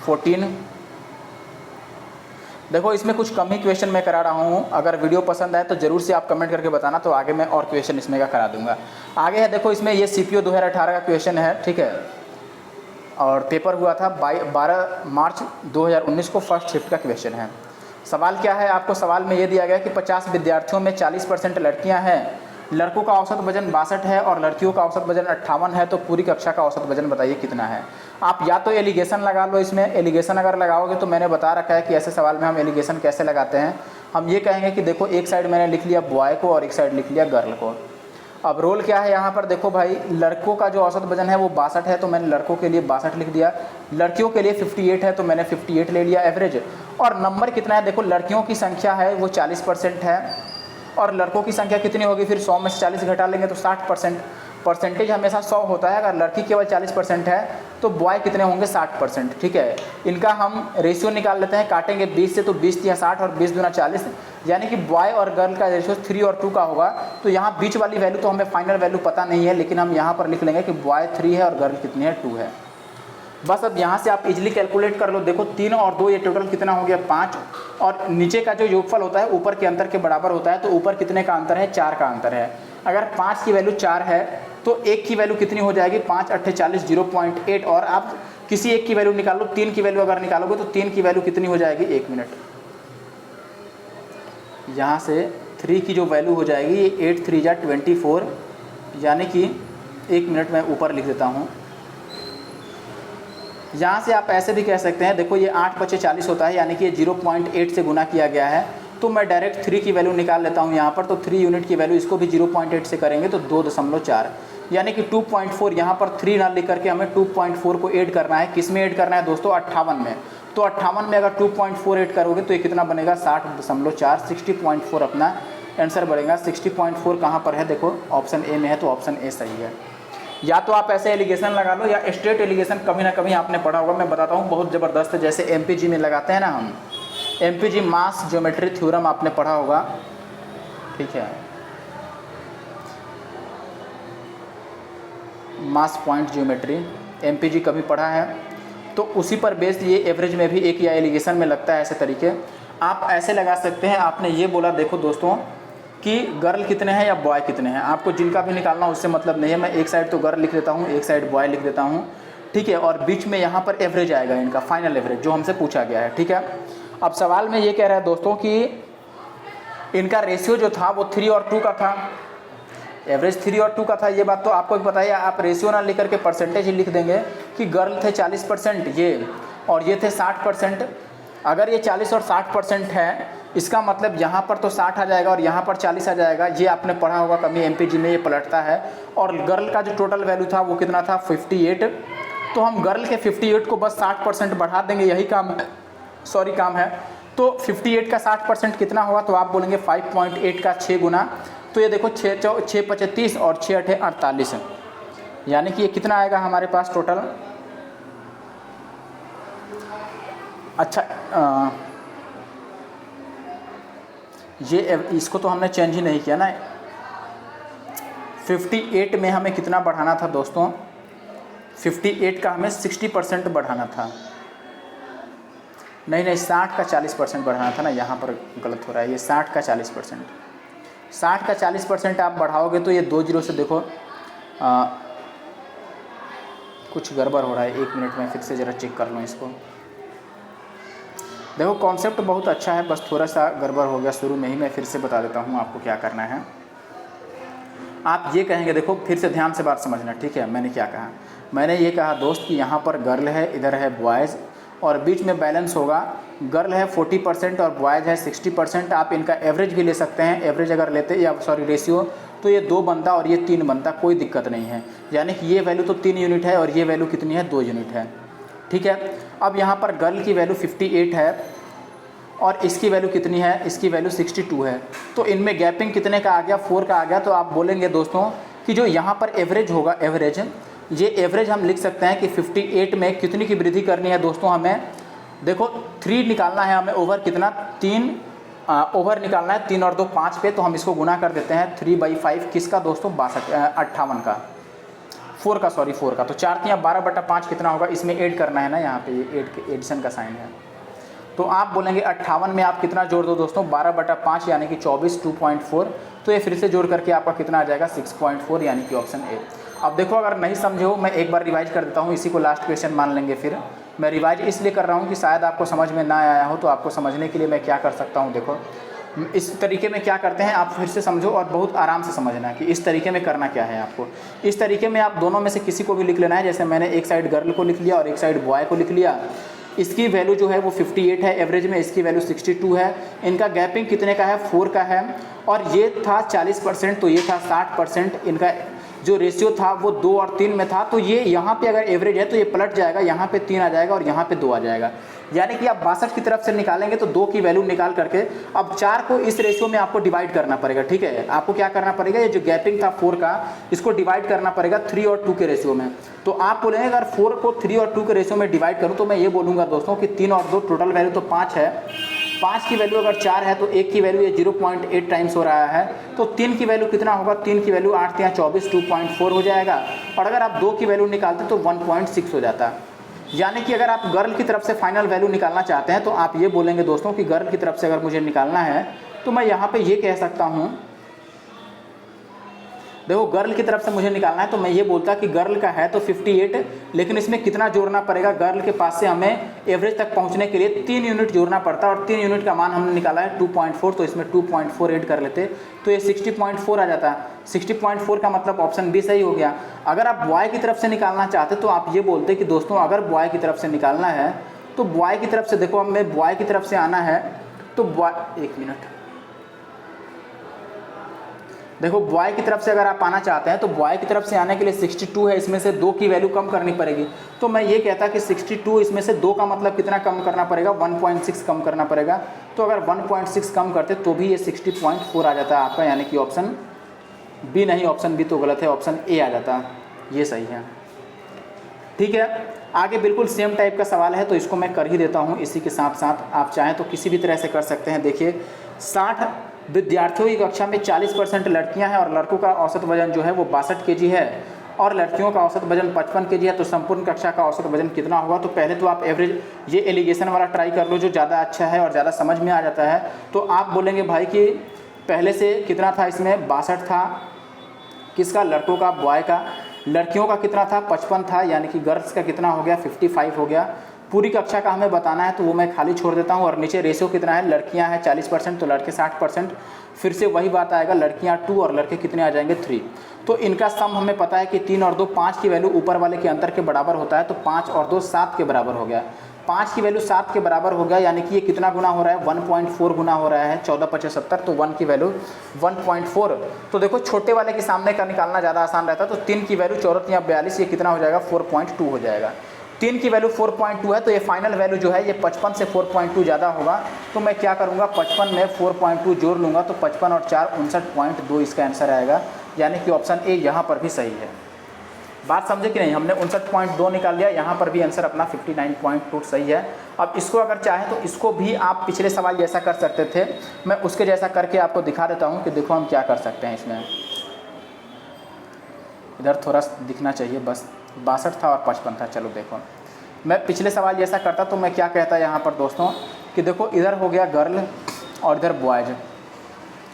14। देखो इसमें कुछ कम ही क्वेश्चन मैं करा रहा हूँ, अगर वीडियो पसंद आए तो ज़रूर से आप कमेंट करके बताना, तो आगे मैं और क्वेश्चन इसमें का करा दूंगा। आगे है देखो, इसमें ये CPO 2018 का क्वेश्चन है, ठीक है, और पेपर हुआ था 12 मार्च 2019 को, फर्स्ट शिफ्ट का क्वेश्चन है। सवाल क्या है, आपको सवाल में ये दिया गया कि 50 विद्यार्थियों में 40% लड़कियाँ हैं, लड़कों का औसत वजन 62 है और लड़कियों का औसत वजन 58 है, तो पूरी कक्षा का औसत वजन बताइए कितना है। आप या तो एलिगेशन लगा लो, इसमें एलिगेशन अगर लगाओगे तो मैंने बता रखा है कि ऐसे सवाल में हम एलिगेशन कैसे लगाते हैं। हम ये कहेंगे कि देखो एक साइड मैंने लिख लिया बॉय को और एक साइड लिख लिया गर्ल को। अब रोल क्या है यहाँ पर, देखो भाई लड़कों का जो औसत वजन है वो 62 है, तो मैंने लड़कों के लिए 62 लिख दिया, लड़कियों के लिए 58 है तो मैंने 58 ले लिया एवरेज, और नंबर कितना है, देखो लड़कियों की संख्या है वो 40% है और लड़कों की संख्या कितनी होगी, फिर 100 में से 40 घटा लेंगे तो 60%। परसेंटेज हमेशा 100 होता है, अगर लड़की केवल 40% है तो बॉय कितने होंगे 60%। ठीक है, इनका हम रेशियो निकाल लेते हैं, काटेंगे 20 से तो 20 या 60 और 20 दूना 40, यानी कि बॉय और गर्ल का रेशियो 3 और 2 का होगा। तो यहाँ बीच वाली वैल्यू तो हमें फाइनल वैल्यू पता नहीं है, लेकिन हम यहाँ पर लिख लेंगे कि बॉय 3 है और गर्ल कितनी है 2 है। बस अब यहाँ से आप इजीली कैलकुलेट कर लो। देखो 3 और 2 ये टोटल कितना हो गया 5, और नीचे का जो योगफल होता है ऊपर के अंतर के बराबर होता है, तो ऊपर कितने का अंतर है 4 का अंतर है। अगर 5 की वैल्यू 4 है तो 1 की वैल्यू कितनी हो जाएगी 5 8 40 0.8, और आप किसी एक की वैल्यू निकालो, 3 की वैल्यू अगर निकालोगे तो 3 की वैल्यू कितनी हो जाएगी, 1 मिनट, यहाँ से 3 की जो वैल्यू हो जाएगी ये 8 3 जा 24, यानी कि 1 मिनट में ऊपर लिख देता हूँ। यहाँ से आप ऐसे भी कह सकते हैं, देखो ये 8 5 40 होता है, यानी कि ये 0.8 से गुना किया गया है, तो मैं डायरेक्ट 3 की वैल्यू निकाल लेता हूँ यहाँ पर। तो 3 यूनिट की वैल्यू इसको भी 0.8 से करेंगे तो 2.4, यानी कि 2.4। यहाँ पर 3 ना लिख करके हमें 2.4 को ऐड करना है। किस में ऐड करना है दोस्तों, 58 में। तो 58 में अगर 2.4 ऐड करोगे तो ये कितना बनेगा 60.4, 60.4 अपना आंसर बनेगा। 60.4 कहाँ पर है, देखो ऑप्शन ए में है, तो ऑप्शन ए सही है। या तो आप ऐसे एलिगेशन लगा लो, या स्ट्रेट एलिगेशन कभी ना कभी आपने पढ़ा होगा, मैं बताता हूँ बहुत ज़बरदस्त है। जैसे एमपीजी में लगाते हैं ना हम, एमपीजी मास ज्योमेट्री थ्योरम आपने पढ़ा होगा, ठीक है, मास पॉइंट ज्योमेट्री एमपीजी कभी पढ़ा है, तो उसी पर बेस्ड ये एवरेज में भी एक या एलिगेशन में लगता है। ऐसे तरीके आप ऐसे लगा सकते हैं। आपने ये बोला देखो दोस्तों कि गर्ल कितने हैं या बॉय कितने हैं, आपको जिनका भी निकालना उससे मतलब नहीं है। मैं एक साइड तो गर्ल लिख देता हूँ, एक साइड बॉय लिख देता हूँ, ठीक है, और बीच में यहाँ पर एवरेज आएगा इनका, फाइनल एवरेज जो हमसे पूछा गया है, ठीक है। अब सवाल में ये कह रहा है दोस्तों कि इनका रेशियो जो था वो 3 और 2 का था, एवरेज 3 और 2 का था। ये बात तो आपको भी पता है, आप रेशियो ना लिख करके परसेंटेज ही लिख देंगे कि गर्ल थे 40% ये, और ये थे 60%। अगर ये 40 और 60% है, इसका मतलब यहाँ पर तो 60 आ जाएगा और यहाँ पर 40 आ जाएगा। ये आपने पढ़ा होगा कभी एमपीजी में, ये पलटता है। और गर्ल का जो टोटल वैल्यू था वो कितना था 58, तो हम गर्ल के 58 को बस 60% बढ़ा देंगे, यही काम है। तो 58 का 60% कितना होगा, तो आप बोलेंगे 5.8 का 6 गुना, तो ये देखो 6 5 30 और 6 8 48, यानी कि ये कितना आएगा हमारे पास टोटल। अच्छा ये इसको तो हमने चेंज ही नहीं किया ना। 58 में हमें कितना बढ़ाना था दोस्तों, 58 का हमें 60% बढ़ाना था, नहीं 60 का 40% बढ़ाना था ना, यहाँ पर गलत हो रहा है। ये 60 का 40%, 60 का 40% आप बढ़ाओगे तो ये 2 जीरो से देखो कुछ गड़बड़ हो रहा है। 1 मिनट में फिर से ज़रा चेक कर लो इसको। देखो कॉन्सेप्ट बहुत अच्छा है, बस थोड़ा सा गड़बड़ हो गया शुरू में ही। मैं फिर से बता देता हूँ आपको क्या करना है। आप ये कहेंगे, देखो फिर से ध्यान से बात समझना, ठीक है। मैंने क्या कहा, मैंने ये कहा दोस्त कि यहाँ पर गर्ल है, इधर है बॉयज़, और बीच में बैलेंस होगा। गर्ल है 40% और बॉयज़ है 60%। आप इनका एवरेज भी ले सकते हैं। एवरेज अगर लेते या रेशियो, तो ये 2 बनता और ये 3 बनता, कोई दिक्कत नहीं है। यानी कि ये वैल्यू तो 3 यूनिट है और ये वैल्यू कितनी है 2 यूनिट है, ठीक है। अब यहाँ पर गर्ल की वैल्यू 58 है और इसकी वैल्यू कितनी है, इसकी वैल्यू 62 है। तो इनमें गैपिंग कितने का आ गया, 4 का आ गया। तो आप बोलेंगे दोस्तों कि जो यहाँ पर एवरेज होगा, एवरेज, ये एवरेज हम लिख सकते हैं कि 58 में कितनी की वृद्धि करनी है दोस्तों, हमें देखो 3 निकालना है, हमें ओवर कितना 3 ओवर निकालना है, 3 और 2 5 पे। तो हम इसको गुना कर देते हैं 3/5 किसका दोस्तों 58 का, 4 का, सॉरी 4 का। तो 4 3 12/5 कितना होगा, इसमें ऐड करना है ना, यहाँ पे ये एडिशन का साइन है। तो आप बोलेंगे 58 में आप कितना जोड़ दो दोस्तों 12/5, यानी कि 24, 2.4। तो ये फिर से जोड़ करके आपका कितना आ जाएगा 6.4, यानी कि ऑप्शन ए। अब देखो अगर नहीं समझे हो, मैं एक बार रिवाइज कर देता हूँ, इसी को लास्ट क्वेश्चन मान लेंगे। फिर मैं रिवाइज इसलिए कर रहा हूँ कि शायद आपको समझ में ना आया हो, तो आपको समझने के लिए मैं क्या कर सकता हूँ। देखो इस तरीके में क्या करते हैं, आप फिर से समझो और बहुत आराम से समझना कि इस तरीके में करना क्या है आपको। इस तरीके में आप दोनों में से किसी को भी लिख लेना है। जैसे मैंने एक साइड गर्ल को लिख लिया और एक साइड बॉय को लिख लिया। इसकी वैल्यू जो है वो 58 है एवरेज में, इसकी वैल्यू 62 है। इनका गैपिंग कितने का है, 4 का है। और ये था 40%, तो ये था 60%। इनका जो रेशियो था वो 2 और 3 में था, तो ये यहाँ पे अगर एवरेज है तो ये पलट जाएगा, यहाँ पे 3 आ जाएगा और यहाँ पे 2 आ जाएगा। यानी कि आप 62 की तरफ से निकालेंगे तो 2 की वैल्यू निकाल करके अब 4 को इस रेशियो में आपको डिवाइड करना पड़ेगा। ठीक है, आपको क्या करना पड़ेगा, ये जो गैपिंग था 4 का, इसको डिवाइड करना पड़ेगा 3 और 2 के रेशियो में। तो आप बोलेंगे अगर 4 को 3 और 2 के रेशियो में डिवाइड करूँ तो मैं ये बोलूँगा दोस्तों कि 3 और 2 टोटल वैल्यू तो 5 है, 5 की वैल्यू अगर 4 है तो 1 की वैल्यू ये 0.8 टाइम्स हो रहा है, तो 3 की वैल्यू कितना होगा, 3 की वैल्यू 8 या 24 2.4 हो जाएगा, और अगर आप 2 की वैल्यू निकालते तो 1.6 हो जाता। यानी कि अगर आप गर्ल की तरफ से फाइनल वैल्यू निकालना चाहते हैं तो आप ये बोलेंगे दोस्तों कि गर्ल की तरफ से अगर मुझे निकालना है तो मैं यहाँ पे ये कह सकता हूँ, देखो गर्ल की तरफ से मुझे निकालना है तो मैं ये बोलता कि गर्ल का है तो 58, लेकिन इसमें कितना जोड़ना पड़ेगा, गर्ल के पास से हमें एवरेज तक पहुंचने के लिए 3 यूनिट जोड़ना पड़ता है, और 3 यूनिट का मान हमने निकाला है 2.4, तो इसमें 2.4 ऐड कर लेते तो ये 60.4 आ जाता। 60.4 का मतलब ऑप्शन बी सही हो गया। अगर आप बॉय की तरफ से निकालना चाहते तो आप ये बोलते कि दोस्तों अगर बॉय की तरफ से निकालना है तो बॉय की तरफ से, देखो अब मैं बॉय की तरफ से आना है तो एक मिनट, देखो बॉय की तरफ से अगर आप आना चाहते हैं तो बॉय की तरफ से आने के लिए 62 है, इसमें से 2 की वैल्यू कम करनी पड़ेगी, तो मैं ये कहता कि 62 इसमें से 2 का मतलब कितना कम करना पड़ेगा, 1.6 कम करना पड़ेगा। तो अगर 1.6 कम करते तो भी ये 60.4 आ जाता है आपका, यानी कि ऑप्शन बी नहीं, ऑप्शन बी तो गलत है, ऑप्शन ए आ जाता, ये सही है। ठीक है, आगे बिल्कुल सेम टाइप का सवाल है तो इसको मैं कर ही देता हूँ इसी के साथ साथ, आप चाहें तो किसी भी तरह से कर सकते हैं। देखिए 60 विद्यार्थियों की कक्षा में 40% लड़कियां हैं और लड़कों का औसत वजन जो है वो 62 kg है और लड़कियों का औसत वजन 55 kg है, तो संपूर्ण कक्षा का औसत वजन कितना होगा। तो पहले तो आप एवरेज ये एलिगेशन वाला ट्राई कर लो जो ज़्यादा अच्छा है और ज़्यादा समझ में आ जाता है। तो आप बोलेंगे भाई कि पहले से कितना था, इसमें 62 था, किसका, लड़कों का, बॉय का। लड़कियों का कितना था, 55 था, यानी कि गर्ल्स का कितना हो गया, 55 हो गया। पूरी कक्षा का हमें बताना है तो वो मैं खाली छोड़ देता हूँ। और नीचे रेशियो कितना है, लड़कियां हैं 40% तो लड़के 60%, फिर से वही बात आएगा, लड़कियां 2 और लड़के कितने आ जाएंगे 3। तो इनका सम हमें पता है कि 3 और 2 5 की वैल्यू ऊपर वाले के अंतर के बराबर होता है, तो 5 और 2 7 के बराबर हो गया। 5 की वैल्यू 7 के बराबर हो गया, यानी कि ये कितना गुना हो रहा है, 1.4 गुना हो रहा है, 14×75, तो 1 की वैल्यू 1.4। तो देखो छोटे वाले के सामने का निकालना ज़्यादा आसान रहता है, तो 3 की वैल्यू 14 या 42, ये कितना हो जाएगा, 4.2 हो जाएगा। 3 की वैल्यू 4.2 है तो ये फाइनल वैल्यू जो है ये 55 से 4.2 ज़्यादा होगा, तो मैं क्या करूँगा, 55 में 4.2 जोड़ लूँगा, तो 55 और 4 59.2 इसका आंसर आएगा, यानी कि ऑप्शन ए यहाँ पर भी सही है। बात समझे कि नहीं, हमने 59.2 निकाल लिया, यहाँ पर भी आंसर अपना 59.2 सही है। अब इसको अगर चाहें तो इसको भी आप पिछले सवाल जैसा कर सकते थे, मैं उसके जैसा करके आपको दिखा देता हूँ कि देखो हम क्या कर सकते हैं इसमें। इधर थोड़ा दिखना चाहिए, बस 62 था और 55 था। चलो देखो मैं पिछले सवाल जैसा करता तो मैं क्या कहता यहाँ पर दोस्तों कि देखो इधर हो गया गर्ल और इधर बॉयज़।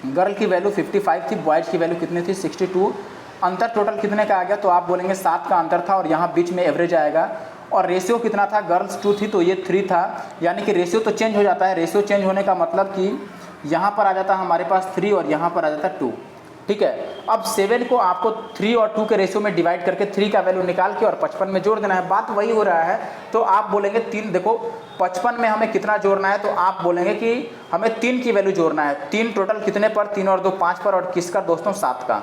गर्ल की वैल्यू 55 थी, बॉयज़ की वैल्यू कितनी थी, 62। अंतर टोटल कितने का आ गया, तो आप बोलेंगे 7 का अंतर था और यहाँ बीच में एवरेज आएगा। और रेशियो कितना था, गर्ल्स 2 थी तो ये 3 था, यानी कि रेशियो तो चेंज हो जाता है। रेशियो चेंज होने का मतलब कि यहाँ पर आ जाता है हमारे पास 3 और यहाँ पर आ जाता है 2। ठीक है, अब 7 को आपको 3 और 2 के रेशियो में डिवाइड करके 3 का वैल्यू निकाल के और 55 में जोड़ देना है, बात वही हो रहा है। तो आप बोलेंगे 3, देखो 55 में हमें कितना जोड़ना है, तो आप बोलेंगे कि हमें 3 की वैल्यू जोड़ना है। 3 टोटल कितने पर, 3 और 2 5 पर, और किसका दोस्तों 7 का।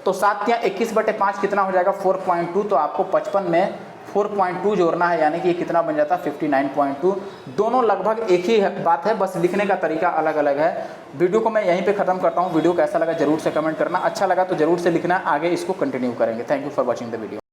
तो 7 या 21/5 कितना हो जाएगा, 4.2। तो आपको 55 में 4.2 जोड़ना है, यानी कि ये कितना बन जाता है 59.2। दोनों लगभग एक ही बात है, बस लिखने का तरीका अलग अलग है। वीडियो को मैं यहीं पे ख़त्म करता हूँ। वीडियो कैसा लगा जरूर से कमेंट करना, अच्छा लगा तो जरूर से लिखना, आगे इसको कंटिन्यू करेंगे। Thank you for watching the video.